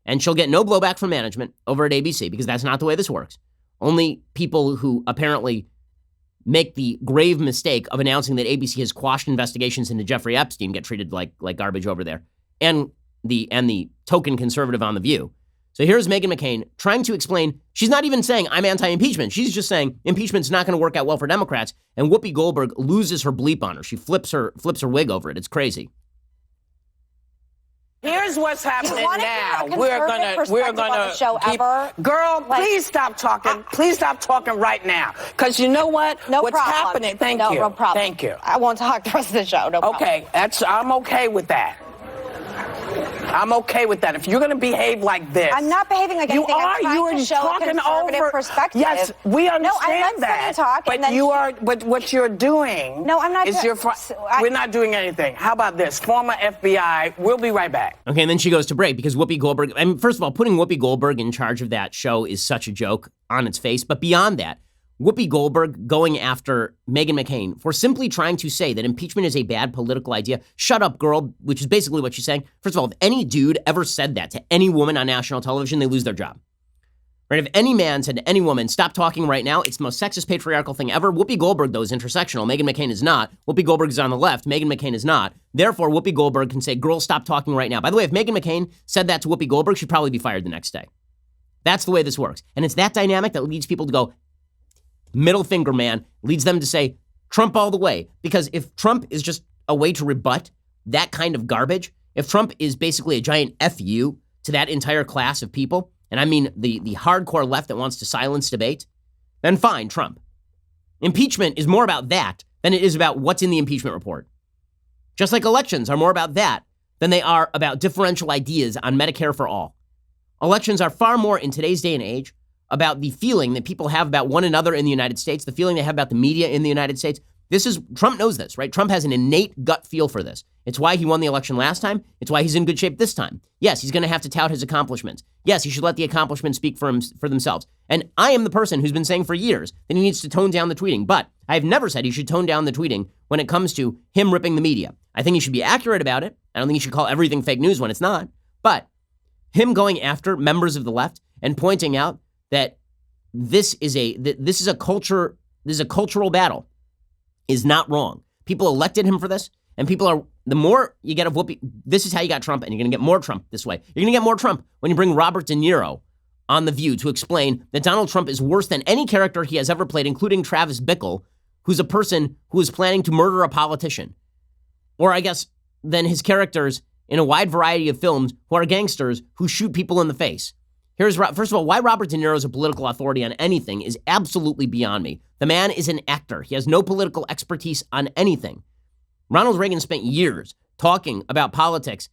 And she'll get no blowback from management over at ABC, because that's not the way this works. Only people who apparently make the grave mistake of announcing that ABC has quashed investigations into Jeffrey Epstein get treated like garbage over there. And the token conservative on The View. So here's Meghan McCain trying to explain, she's not even saying I'm anti-impeachment. She's just saying impeachment's not going to work out well for Democrats. And Whoopi Goldberg loses her bleep on her. She flips her wig over it. It's crazy. Here's what's happening now. We're gonna show keep, ever. Girl, please stop talking. Please stop talking right now. Because you know what? No what's problem. happening? Thank no, you. No problem. Thank you. I won't talk the rest of the show. No problem. Okay, I'm okay with that. I'm okay with that. If you're going to behave like this, I'm not behaving like anything. I'm trying to show a conservative perspective. Yes, we understand I'm that. Talk, but you are. But what you're doing. No, I'm not. We're not doing anything. How about this? Former FBI. We'll be right back. Okay, and then she goes to break because Whoopi Goldberg. I mean, first of all, putting Whoopi Goldberg in charge of that show is such a joke on its face. But beyond that, Whoopi Goldberg going after Meghan McCain for simply trying to say that impeachment is a bad political idea. Shut up, girl, which is basically what she's saying. First of all, if any dude ever said that to any woman on national television, they lose their job. Right? If any man said to any woman, stop talking right now, it's the most sexist, patriarchal thing ever. Whoopi Goldberg, though, is intersectional. Meghan McCain is not. Whoopi Goldberg is on the left. Meghan McCain is not. Therefore, Whoopi Goldberg can say, girl, stop talking right now. By the way, if Meghan McCain said that to Whoopi Goldberg, she'd probably be fired the next day. That's the way this works. And it's that dynamic that leads people to go, middle finger man, leads them to say Trump all the way. Because if Trump is just a way to rebut that kind of garbage, if Trump is basically a giant FU to that entire class of people, and I mean the hardcore left that wants to silence debate, then fine, Trump. Impeachment is more about that than it is about what's in the impeachment report. Just like elections are more about that than they are about differential ideas on Medicare for all. Elections are far more, in today's day and age, about the feeling that people have about one another in the United States, the feeling they have about the media in the United States. Trump knows this, right? Trump has an innate gut feel for this. It's why he won the election last time. It's why he's in good shape this time. Yes, he's going to have to tout his accomplishments. Yes, he should let the accomplishments speak for themselves. And I am the person who's been saying for years that he needs to tone down the tweeting. But I have never said he should tone down the tweeting when it comes to him ripping the media. I think he should be accurate about it. I don't think he should call everything fake news when it's not. But him going after members of the left and pointing out that this is a cultural battle is not wrong. People elected him for this, and the more you get of Whoopi, this is how you got Trump, and you're going to get more Trump this way. You're going to get more Trump when you bring Robert De Niro on The View to explain that Donald Trump is worse than any character he has ever played, including Travis Bickle, who's a person who is planning to murder a politician. Or I guess than his characters in a wide variety of films who are gangsters who shoot people in the face. First of all, why Robert De Niro is a political authority on anything is absolutely beyond me. The man is an actor. He has no political expertise on anything. Ronald Reagan spent years talking about politics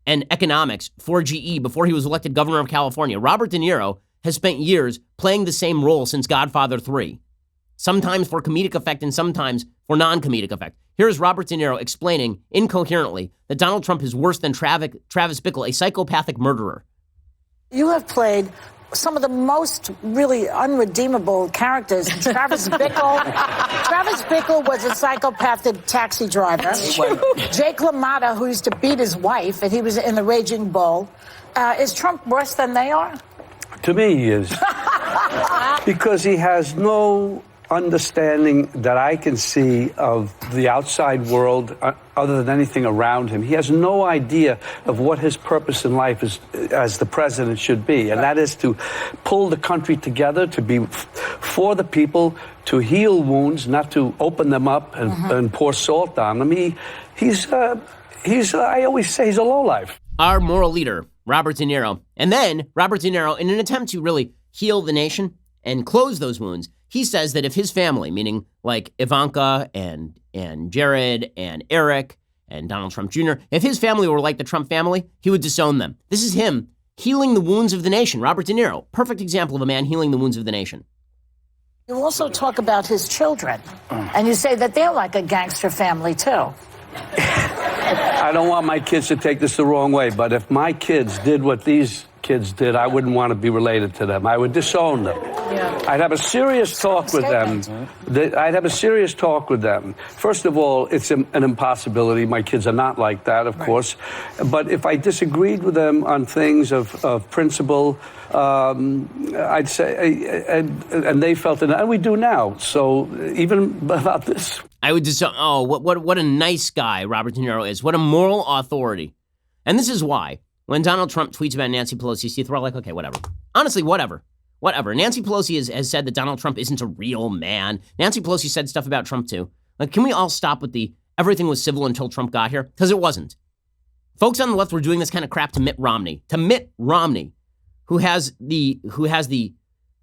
and economics for GE before he was elected governor of California. Robert De Niro has spent years playing the same role since Godfather 3, sometimes for comedic effect and sometimes for non-comedic effect. Here's Robert De Niro explaining incoherently that Donald Trump is worse than Travis Bickle, a psychopathic murderer. You have played some of the most really unredeemable characters. Travis Bickle. Travis Bickle was a psychopathic taxi driver. Jake LaMotta, who used to beat his wife, and he was in the Raging Bull. Is Trump worse than they are? To me, he is. Because he has no understanding that I can see of the outside world other than anything around him. He has no idea of what his purpose in life is as the president should be, and that is to pull the country together, to be for the people, to heal wounds, not to open them up and pour salt on them. He's I always say he's a lowlife. Our moral leader, Robert De Niro. And then Robert De Niro, in an attempt to really heal the nation and close those wounds, he says that if his family, meaning like Ivanka and Jared and Eric and Donald Trump Jr., if his family were like the Trump family, he would disown them. This is him healing the wounds of the nation. Robert De Niro, perfect example of a man healing the wounds of the nation. You also talk about his children, and you say that they're like a gangster family, too. I don't want my kids to take this the wrong way, but if my kids did what these kids did, I wouldn't want to be related to them. I would disown them. Yeah. I'd have a serious talk with them. First of all, it's an impossibility. My kids are not like that, of course. But if I disagreed with them on things of principle, I'd say, and they felt it, and we do now. So even about this. I would disown, what a nice guy Robert De Niro is. What a moral authority. And this is why. When Donald Trump tweets about Nancy Pelosi's teeth, we're all like, okay, whatever. Honestly, whatever. Nancy Pelosi has said that Donald Trump isn't a real man. Nancy Pelosi said stuff about Trump, too. Like, can we all stop with the everything was civil until Trump got here? Because it wasn't. Folks on the left were doing this kind of crap to Mitt Romney. Who has the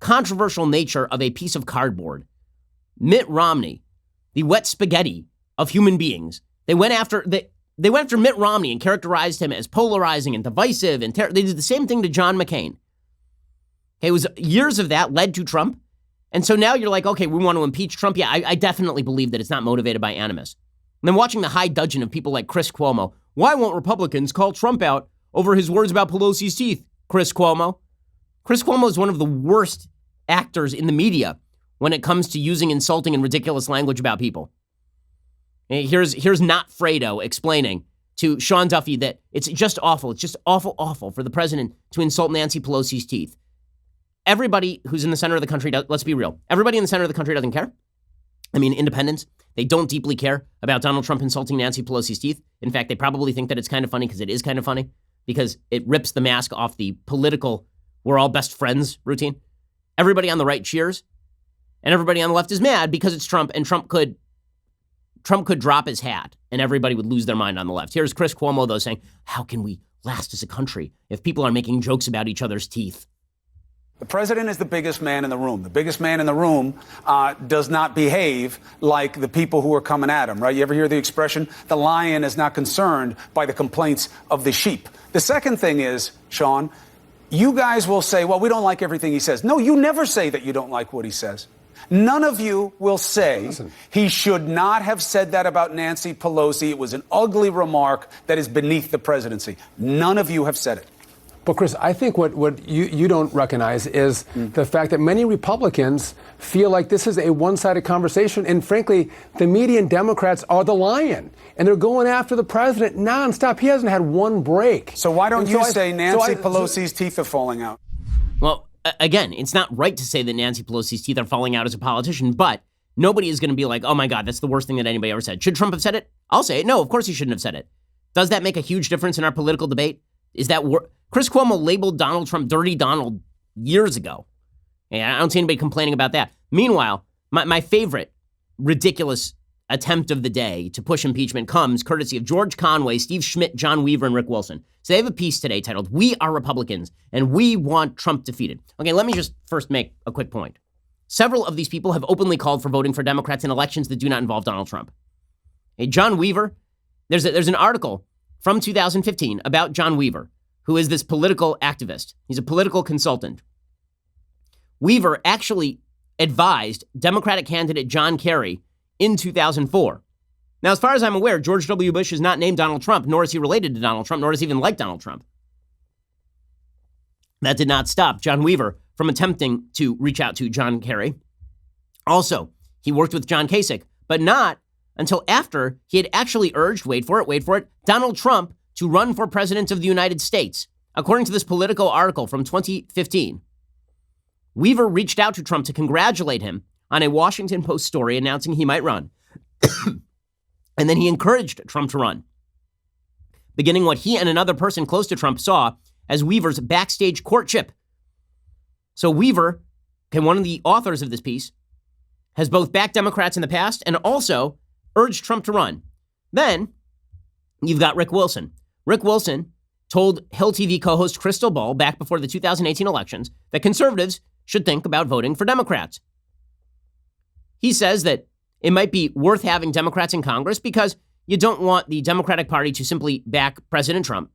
controversial nature of a piece of cardboard. Mitt Romney, the wet spaghetti of human beings. They went after Mitt Romney and characterized him as polarizing and divisive, and they did the same thing to John McCain. It was years of that led to Trump. And so now you're like, okay, we want to impeach Trump. Yeah, I definitely believe that it's not motivated by animus. And then watching the high dudgeon of people like Chris Cuomo. Why won't Republicans call Trump out over his words about Pelosi's teeth? Chris Cuomo. Chris Cuomo is one of the worst actors in the media when it comes to using insulting and ridiculous language about people. Here's not Fredo explaining to Sean Duffy that it's just awful. It's just awful for the president to insult Nancy Pelosi's teeth. Everybody who's in the center of the country, let's be real. Everybody in the center of the country doesn't care. I mean, independents, they don't deeply care about Donald Trump insulting Nancy Pelosi's teeth. In fact, they probably think that it's kind of funny because it is kind of funny because it rips the mask off the political, we're all best friends routine. Everybody on the right cheers and everybody on the left is mad because it's Trump and Trump could drop his hat and everybody would lose their mind on the left. Here's Chris Cuomo, though, saying, how can we last as a country if people are making jokes about each other's teeth? The president is the biggest man in the room. The biggest man in the room does not behave like the people who are coming at him, right? You ever hear the expression, the lion is not concerned by the complaints of the sheep? The second thing is, Sean, you guys will say, well, we don't like everything he says. No, you never say that you don't like what he says. None of you will say he should not have said that about Nancy Pelosi. It was an ugly remark that is beneath the presidency. None of you have said it. But, Chris, I think what you don't recognize is the fact that many Republicans feel like this is a one-sided conversation. And, frankly, the media and Democrats are the lion. And they're going after the president nonstop. He hasn't had one break. So why don't you say Nancy Pelosi's teeth are falling out? Well, again, it's not right to say that Nancy Pelosi's teeth are falling out as a politician, but nobody is going to be like, oh, my God, that's the worst thing that anybody ever said. Should Trump have said it? I'll say it. No, of course he shouldn't have said it. Does that make a huge difference in our political debate? Is that Chris Cuomo labeled Donald Trump Dirty Donald years ago. And I don't see anybody complaining about that. Meanwhile, my favorite ridiculous attempt of the day to push impeachment comes courtesy of George Conway, Steve Schmidt, John Weaver, and Rick Wilson. So they have a piece today titled, "We Are Republicans, and We Want Trump Defeated." Okay, let me just first make a quick point. Several of these people have openly called for voting for Democrats in elections that do not involve Donald Trump. Hey, John Weaver, there's an article from 2015 about John Weaver, who is this political activist. He's a political consultant. Weaver actually advised Democratic candidate John Kerry in 2004. Now, as far as I'm aware, George W. Bush is not named Donald Trump, nor is he related to Donald Trump, nor does he even like Donald Trump. That did not stop John Weaver from attempting to reach out to John Kerry. Also, he worked with John Kasich, but not until after he had actually urged, wait for it, Donald Trump to run for president of the United States. According to this Politico article from 2015, Weaver reached out to Trump to congratulate him on a Washington Post story announcing he might run. And then he encouraged Trump to run, beginning what he and another person close to Trump saw as Weaver's backstage courtship. So Weaver, one of the authors of this piece, has both backed Democrats in the past and also urged Trump to run. Then you've got Rick Wilson. Rick Wilson told Hill TV co-host Crystal Ball back before the 2018 elections that conservatives should think about voting for Democrats. He says that it might be worth having Democrats in Congress because you don't want the Democratic Party to simply back President Trump.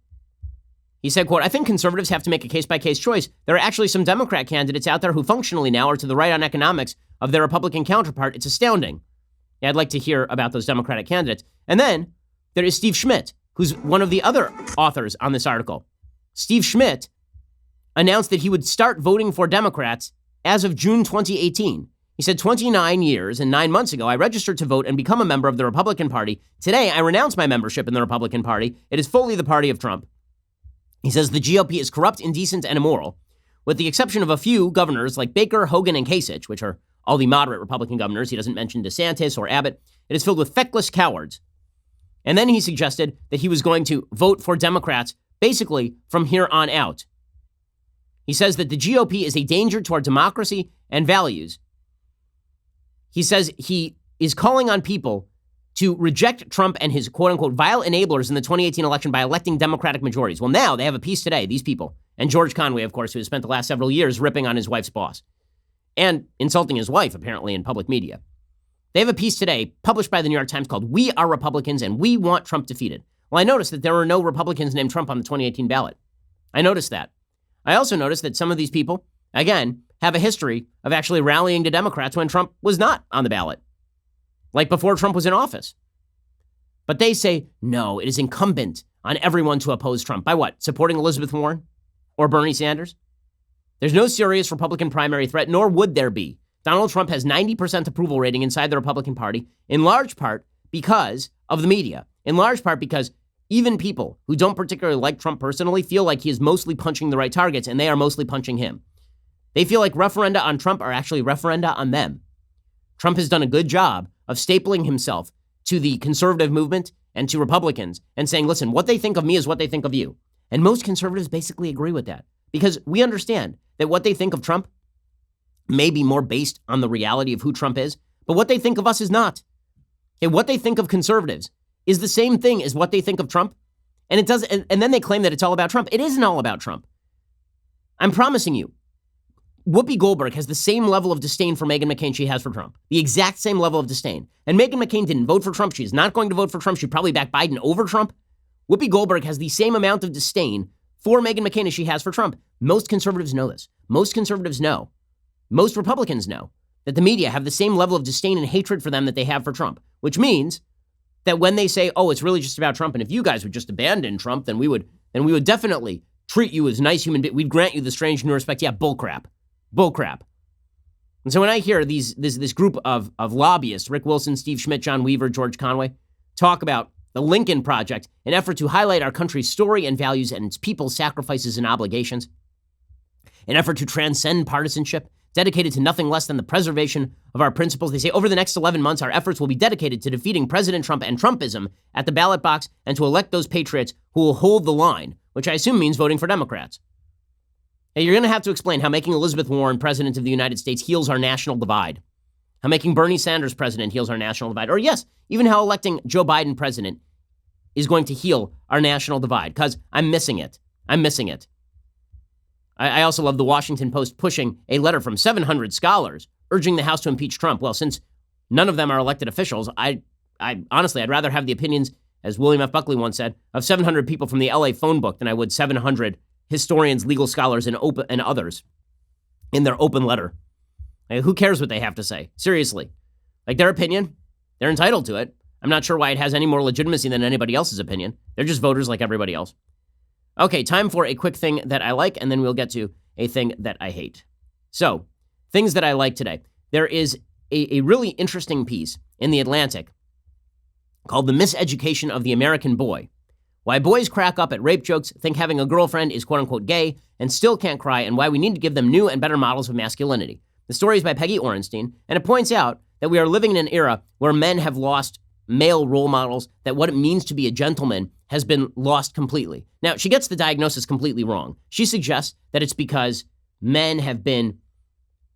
He said, quote, I think conservatives have to make a case-by-case choice. There are actually some Democrat candidates out there who functionally now are to the right on economics of their Republican counterpart. It's astounding. Yeah, I'd like to hear about those Democratic candidates. And then there is Steve Schmidt, who's one of the other authors on this article. Steve Schmidt announced that he would start voting for Democrats as of June 2018. He said, 29 years and 9 months ago, I registered to vote and become a member of the Republican Party. Today, I renounce my membership in the Republican Party. It is fully the party of Trump. He says the GOP is corrupt, indecent, and immoral. With the exception of a few governors like Baker, Hogan, and Kasich, which are all the moderate Republican governors, he doesn't mention DeSantis or Abbott, it is filled with feckless cowards. And then he suggested that he was going to vote for Democrats basically from here on out. He says that the GOP is a danger to our democracy and values. He says he is calling on people to reject Trump and his quote-unquote vile enablers in the 2018 election by electing Democratic majorities. Well, now they have a piece today, these people, and George Conway, of course, who has spent the last several years ripping on his wife's boss and insulting his wife, apparently, in public media. They have a piece today published by the New York Times called We Are Republicans and We Want Trump Defeated. Well, I noticed that there were no Republicans named Trump on the 2018 ballot. I noticed that. I also noticed that some of these people, again, have a history of actually rallying to Democrats when Trump was not on the ballot, like before Trump was in office. But they say, no, it is incumbent on everyone to oppose Trump. By what? Supporting Elizabeth Warren or Bernie Sanders? There's no serious Republican primary threat, nor would there be. Donald Trump has 90% approval rating inside the Republican Party, in large part because of the media, in large part because even people who don't particularly like Trump personally feel like he is mostly punching the right targets, and they are mostly punching him. They feel like referenda on Trump are actually referenda on them. Trump has done a good job of stapling himself to the conservative movement and to Republicans and saying, listen, what they think of me is what they think of you. And most conservatives basically agree with that because we understand that what they think of Trump may be more based on the reality of who Trump is, but what they think of us is not. And what they think of conservatives is the same thing as what they think of Trump. And it does, and then they claim that it's all about Trump. It isn't all about Trump. I'm promising you, Whoopi Goldberg has the same level of disdain for Meghan McCain she has for Trump. The exact same level of disdain. And Meghan McCain didn't vote for Trump. She's not going to vote for Trump. She'd probably back Biden over Trump. Whoopi Goldberg has the same amount of disdain for Meghan McCain as she has for Trump. Most conservatives know this. Most conservatives know. Most Republicans know that the media have the same level of disdain and hatred for them that they have for Trump, which means that when they say, oh, it's really just about Trump, and if you guys would just abandon Trump, then we would definitely treat you as nice human beings. We'd grant you the strange new respect. Yeah, bullcrap. Bullcrap. And so when I hear this group of lobbyists, Rick Wilson, Steve Schmidt, John Weaver, George Conway, talk about the Lincoln Project, an effort to highlight our country's story and values and its people's sacrifices and obligations, an effort to transcend partisanship, dedicated to nothing less than the preservation of our principles. They say over the next 11 months, our efforts will be dedicated to defeating President Trump and Trumpism at the ballot box and to elect those patriots who will hold the line, which I assume means voting for Democrats. Now, you're going to have to explain how making Elizabeth Warren president of the United States heals our national divide, how making Bernie Sanders president heals our national divide, or yes, even how electing Joe Biden president is going to heal our national divide, because I'm missing it. I'm missing it. I also love the Washington Post pushing a letter from 700 scholars urging the House to impeach Trump. Well, since none of them are elected officials, I honestly, I'd rather have the opinions, as William F. Buckley once said, of 700 people from the LA phone book than I would 700 historians, legal scholars, and others in their open letter. Like, who cares what they have to say? Seriously. Like, their opinion, they're entitled to it. I'm not sure why it has any more legitimacy than anybody else's opinion. They're just voters like everybody else. Okay, time for a quick thing that I like, and then we'll get to a thing that I hate. So, things that I like today. There is a really interesting piece in The Atlantic called The Miseducation of the American Boy. Why boys crack up at rape jokes, think having a girlfriend is quote-unquote gay, and still can't cry, and why we need to give them new and better models of masculinity. The story is by Peggy Orenstein, and it points out that we are living in an era where men have lost male role models, that what it means to be a gentleman has been lost completely. Now, she gets the diagnosis completely wrong. She suggests that it's because men have been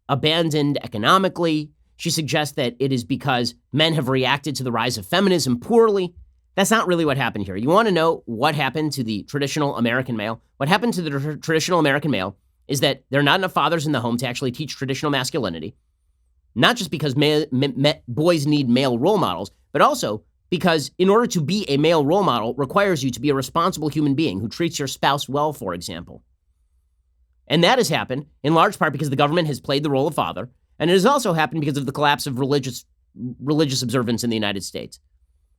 abandoned economically. She suggests that it is because men have reacted to the rise of feminism poorly. That's not really what happened here. You want to know what happened to the traditional American male? What happened to the traditional American male is that there are not enough fathers in the home to actually teach traditional masculinity. Not just because boys need male role models, but also because in order to be a male role model requires you to be a responsible human being who treats your spouse well, for example. And that has happened in large part because the government has played the role of father, and it has also happened because of the collapse of religious observance in the United States.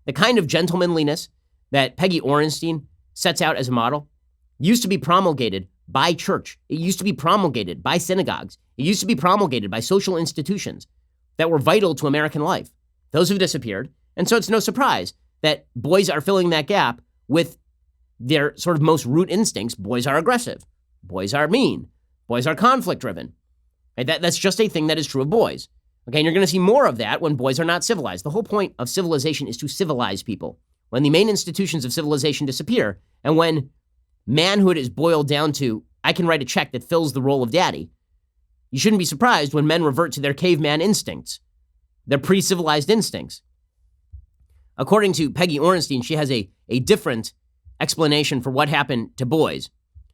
The kind of gentlemanliness that Peggy Orenstein sets out as a model used to be promulgated by church. It used to be promulgated by synagogues. It used to be promulgated by social institutions that were vital to American life. Those have disappeared. And so it's no surprise that boys are filling that gap with their sort of most root instincts. Boys are aggressive. Boys are mean. Boys are conflict-driven. Right? That's just a thing that is true of boys. Okay, and you're going to see more of that when boys are not civilized. The whole point of civilization is to civilize people. When the main institutions of civilization disappear, and when manhood is boiled down to, I can write a check that fills the role of daddy, you shouldn't be surprised when men revert to their caveman instincts, their pre-civilized instincts. According to Peggy Orenstein, she has a different explanation for what happened to boys.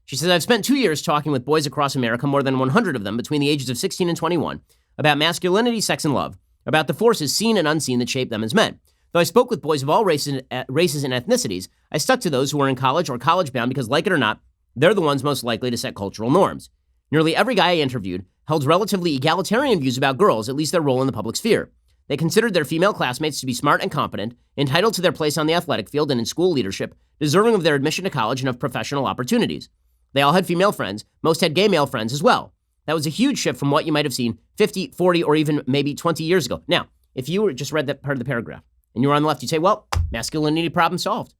She says, I've spent 2 years talking with boys across America, more than 100 of them between the ages of 16 and 21, about masculinity, sex, and love, about the forces seen and unseen that shape them as men. Though I spoke with boys of all races and ethnicities, I stuck to those who were in college or college-bound because, like it or not, they're the ones most likely to set cultural norms. Nearly every guy I interviewed held relatively egalitarian views about girls, at least their role in the public sphere. They considered their female classmates to be smart and competent, entitled to their place on the athletic field and in school leadership, deserving of their admission to college and of professional opportunities. They all had female friends. Most had gay male friends as well. That was a huge shift from what you might have seen 50, 40, or even maybe 20 years ago. Now, if you were just read that part of the paragraph and you were on the left, you'd say, well, masculinity problem solved.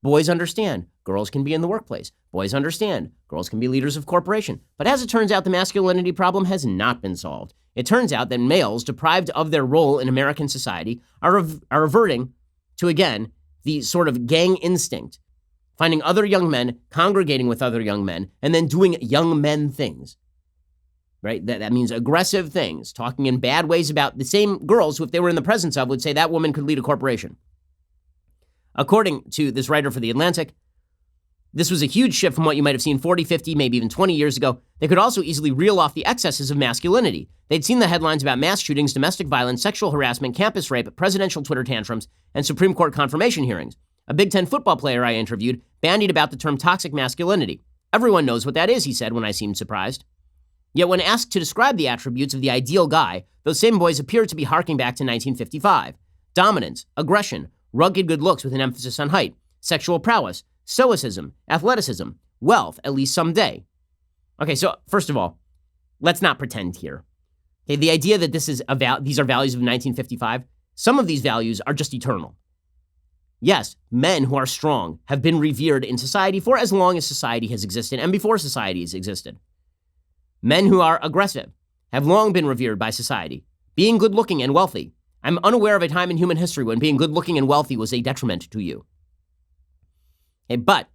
Boys understand girls can be in the workplace. Boys understand girls can be leaders of corporation. But as it turns out, the masculinity problem has not been solved. It turns out that males deprived of their role in American society are reverting to, again, the sort of gang instinct, finding other young men, congregating with other young men, and then doing young men things. Right? That means aggressive things, talking in bad ways about the same girls who, if they were in the presence of, would say that woman could lead a corporation. According to this writer for The Atlantic, this was a huge shift from what you might have seen 40, 50, maybe even 20 years ago. They could also easily reel off the excesses of masculinity. They'd seen the headlines about mass shootings, domestic violence, sexual harassment, campus rape, presidential Twitter tantrums, and Supreme Court confirmation hearings. A Big Ten football player I interviewed bandied about the term toxic masculinity. Everyone knows what that is, he said when I seemed surprised. Yet when asked to describe the attributes of the ideal guy, those same boys appeared to be harking back to 1955. Dominance, aggression, rugged good looks with an emphasis on height, sexual prowess, stoicism, athleticism, wealth, at least someday. Okay, so first of all, let's not pretend here. Okay, the idea that these are values of 1955, some of these values are just eternal. Yes, men who are strong have been revered in society for as long as society has existed and before society has existed. Men who are aggressive have long been revered by society. Being good-looking and wealthy. I'm unaware of a time in human history when being good-looking and wealthy was a detriment to you. Okay, but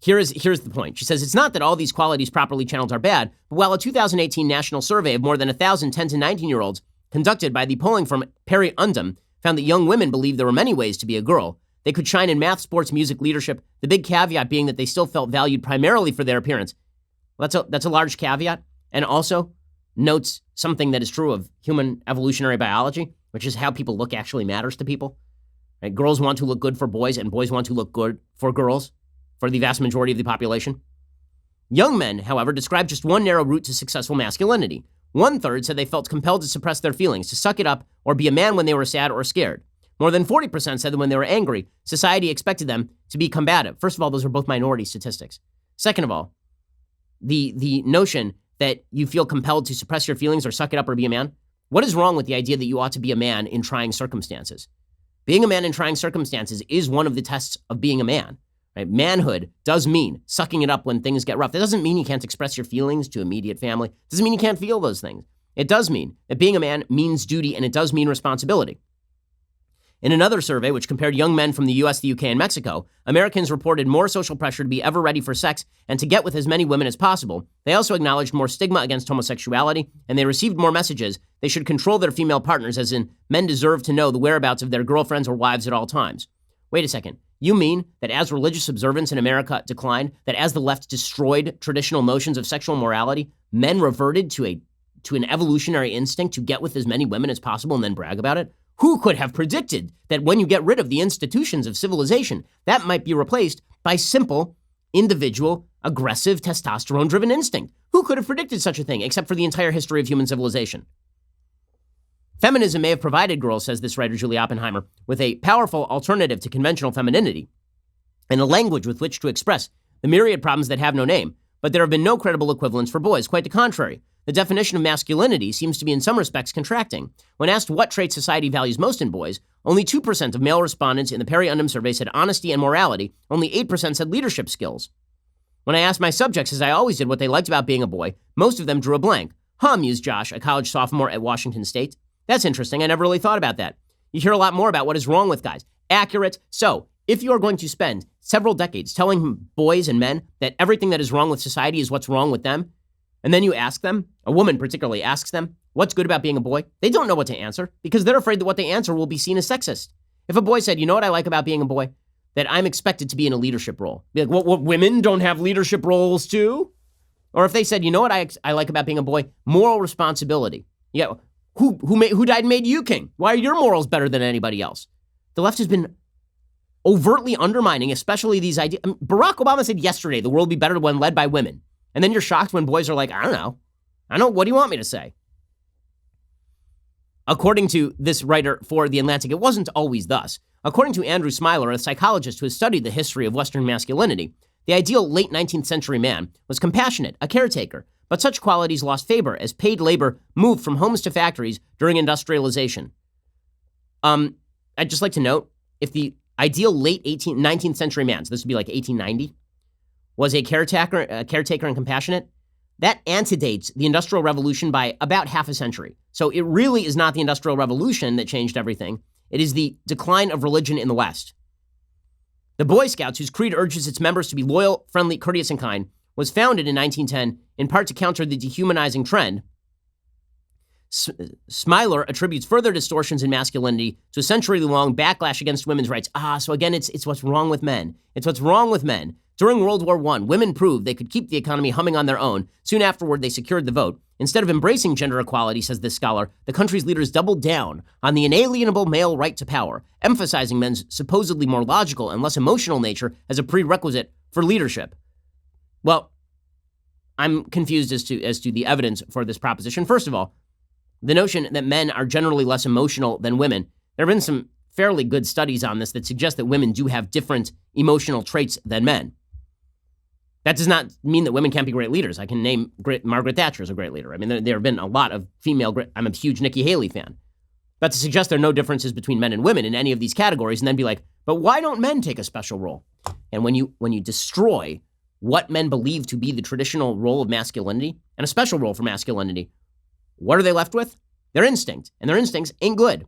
here's the point. She says, it's not that all these qualities properly channeled are bad, but while a 2018 national survey of more than 1,000 10 to 19-year-olds conducted by the polling firm Perry Undum found that young women believed there were many ways to be a girl. They could shine in math, sports, music, leadership, the big caveat being that they still felt valued primarily for their appearance. Well, that's a large caveat, and also notes something that is true of human evolutionary biology, which is how people look actually matters to people. Right? Girls want to look good for boys, and boys want to look good for girls, for the vast majority of the population. Young men, however, described just one narrow route to successful masculinity. 1/3 said they felt compelled to suppress their feelings, to suck it up, or be a man when they were sad or scared. More than 40% said that when they were angry, society expected them to be combative. First of all, those are both minority statistics. Second of all, the notion that you feel compelled to suppress your feelings or suck it up or be a man. What is wrong with the idea that you ought to be a man in trying circumstances? Being a man in trying circumstances is one of the tests of being a man. Right? Manhood does mean sucking it up when things get rough. That doesn't mean you can't express your feelings to immediate family. It doesn't mean you can't feel those things. It does mean that being a man means duty, and it does mean responsibility. In another survey, which compared young men from the US, the UK, and Mexico, Americans reported more social pressure to be ever ready for sex and to get with as many women as possible. They also acknowledged more stigma against homosexuality, and they received more messages they should control their female partners, as in, men deserve to know the whereabouts of their girlfriends or wives at all times. Wait a second. You mean that as religious observance in America declined, that as the left destroyed traditional notions of sexual morality, men reverted to an evolutionary instinct to get with as many women as possible and then brag about it? Who could have predicted that when you get rid of the institutions of civilization, that might be replaced by simple, individual, aggressive, testosterone-driven instinct? Who could have predicted such a thing, except for the entire history of human civilization? Feminism may have provided girls, says this writer Julie Oppenheimer, with a powerful alternative to conventional femininity and a language with which to express the myriad problems that have no name, but there have been no credible equivalents for boys. Quite the contrary. The definition of masculinity seems to be in some respects contracting. When asked what traits society values most in boys, only 2% of male respondents in the Perry Undum survey said honesty and morality. Only 8% said leadership skills. When I asked my subjects, as I always did, what they liked about being a boy, most of them drew a blank. Mused Josh, a college sophomore at Washington State. That's interesting. I never really thought about that. You hear a lot more about what is wrong with guys. Accurate. So, if you are going to spend several decades telling boys and men that everything that is wrong with society is what's wrong with them, and then you ask them, a woman particularly asks them, what's good about being a boy? They don't know what to answer because they're afraid that what they answer will be seen as sexist. If a boy said, you know what I like about being a boy? That I'm expected to be in a leadership role. Be like, what women don't have leadership roles too? Or if they said, you know what I like about being a boy? Moral responsibility. Yeah, who died and made you king? Why are your morals better than anybody else? The left has been overtly undermining, especially these ideas. I mean, Barack Obama said yesterday the world will be better when led by women. And then you're shocked when boys are like, I don't know. What do you want me to say? According to this writer for The Atlantic, it wasn't always thus. According to Andrew Smiler, a psychologist who has studied the history of Western masculinity, the ideal late 19th century man was compassionate, a caretaker, but such qualities lost favor as paid labor moved from homes to factories during industrialization. I'd just like to note, if the ideal late 19th century man, so this would be like 1890, was a caretaker and compassionate, that antedates the Industrial Revolution by about half a century. So it really is not the Industrial Revolution that changed everything. It is the decline of religion in the West. The Boy Scouts, whose creed urges its members to be loyal, friendly, courteous, and kind, was founded in 1910 in part to counter the dehumanizing trend. Smiler attributes further distortions in masculinity to a century-long backlash against women's rights. So again, it's what's wrong with men. It's what's wrong with men. During World War I, women proved they could keep the economy humming on their own. Soon afterward, they secured the vote. Instead of embracing gender equality, says this scholar, the country's leaders doubled down on the inalienable male right to power, emphasizing men's supposedly more logical and less emotional nature as a prerequisite for leadership. Well, I'm confused as to the evidence for this proposition. First of all, the notion that men are generally less emotional than women, there have been some fairly good studies on this that suggest that women do have different emotional traits than men. That does not mean that women can't be great leaders. I can name Margaret Thatcher as a great leader. I mean, there have been a lot of female. I'm a huge Nikki Haley fan. But to suggest there are no differences between men and women in any of these categories, and then be like, but why don't men take a special role? And when you destroy what men believe to be the traditional role of masculinity and a special role for masculinity, what are they left with? Their instinct, and their instincts ain't good.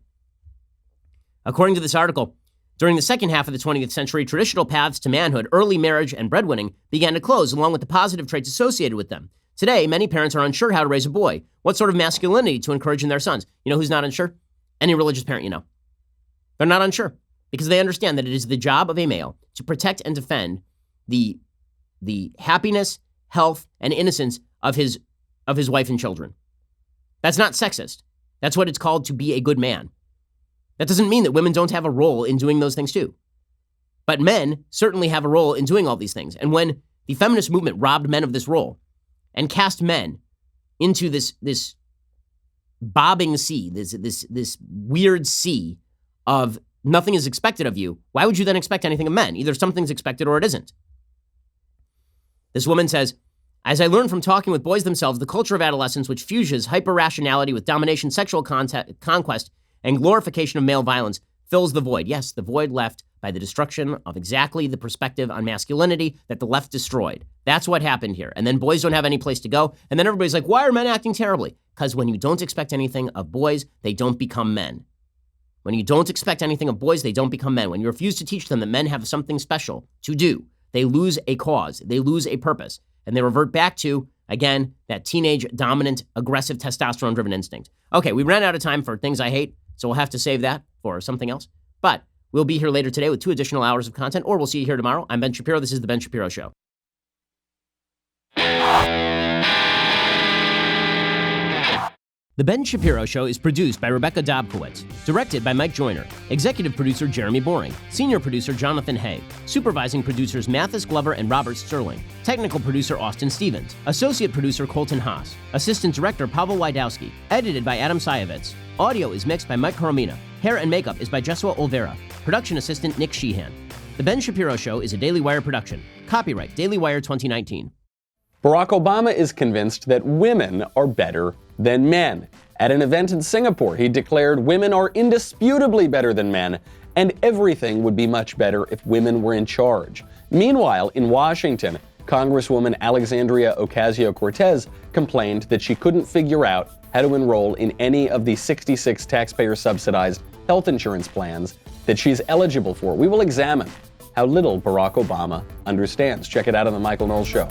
According to this article, during the second half of the 20th century, traditional paths to manhood, early marriage, and breadwinning began to close, along with the positive traits associated with them. Today, many parents are unsure how to raise a boy, what sort of masculinity to encourage in their sons. You know who's not unsure? Any religious parent you know. They're not unsure because they understand that it is the job of a male to protect and defend the happiness, health, and innocence of his wife and children. That's not sexist. That's what it's called to be a good man. That doesn't mean that women don't have a role in doing those things too. But men certainly have a role in doing all these things. And when the feminist movement robbed men of this role and cast men into this bobbing sea, this weird sea of nothing is expected of you, why would you then expect anything of men? Either something's expected or it isn't. This woman says, as I learned from talking with boys themselves, the culture of adolescence, which fuses hyper-rationality with domination, sexual conquest, and glorification of male violence, fills the void. Yes, the void left by the destruction of exactly the perspective on masculinity that the left destroyed. That's what happened here. And then boys don't have any place to go. And then everybody's like, why are men acting terribly? Because when you don't expect anything of boys, they don't become men. When you don't expect anything of boys, they don't become men. When you refuse to teach them that men have something special to do, they lose a cause. They lose a purpose. And they revert back to, again, that teenage, dominant, aggressive, testosterone-driven instinct. Okay, we ran out of time for things I hate, so we'll have to save that for something else. But we'll be here later today with 2 additional hours of content, or we'll see you here tomorrow. I'm Ben Shapiro. This is The Ben Shapiro Show. The Ben Shapiro Show is produced by Rebecca Dobkowitz, directed by Mike Joyner, executive producer Jeremy Boring, senior producer Jonathan Hay, supervising producers Mathis Glover and Robert Sterling, technical producer Austin Stevens, associate producer Colton Haas, assistant director Pavel Wydowski, edited by Adam Sayevitz. Audio is mixed by Mike Coromina. Hair and makeup is by Jesua Olvera. Production assistant Nick Sheehan. The Ben Shapiro Show is a Daily Wire production. Copyright Daily Wire 2019. Barack Obama is convinced that women are better than men. At an event in Singapore, he declared women are indisputably better than men, and everything would be much better if women were in charge. Meanwhile, in Washington, Congresswoman Alexandria Ocasio-Cortez complained that she couldn't figure out how to enroll in any of the 66 taxpayer-subsidized health insurance plans that she's eligible for. We will examine how little Barack Obama understands. Check it out on The Michael Knowles Show.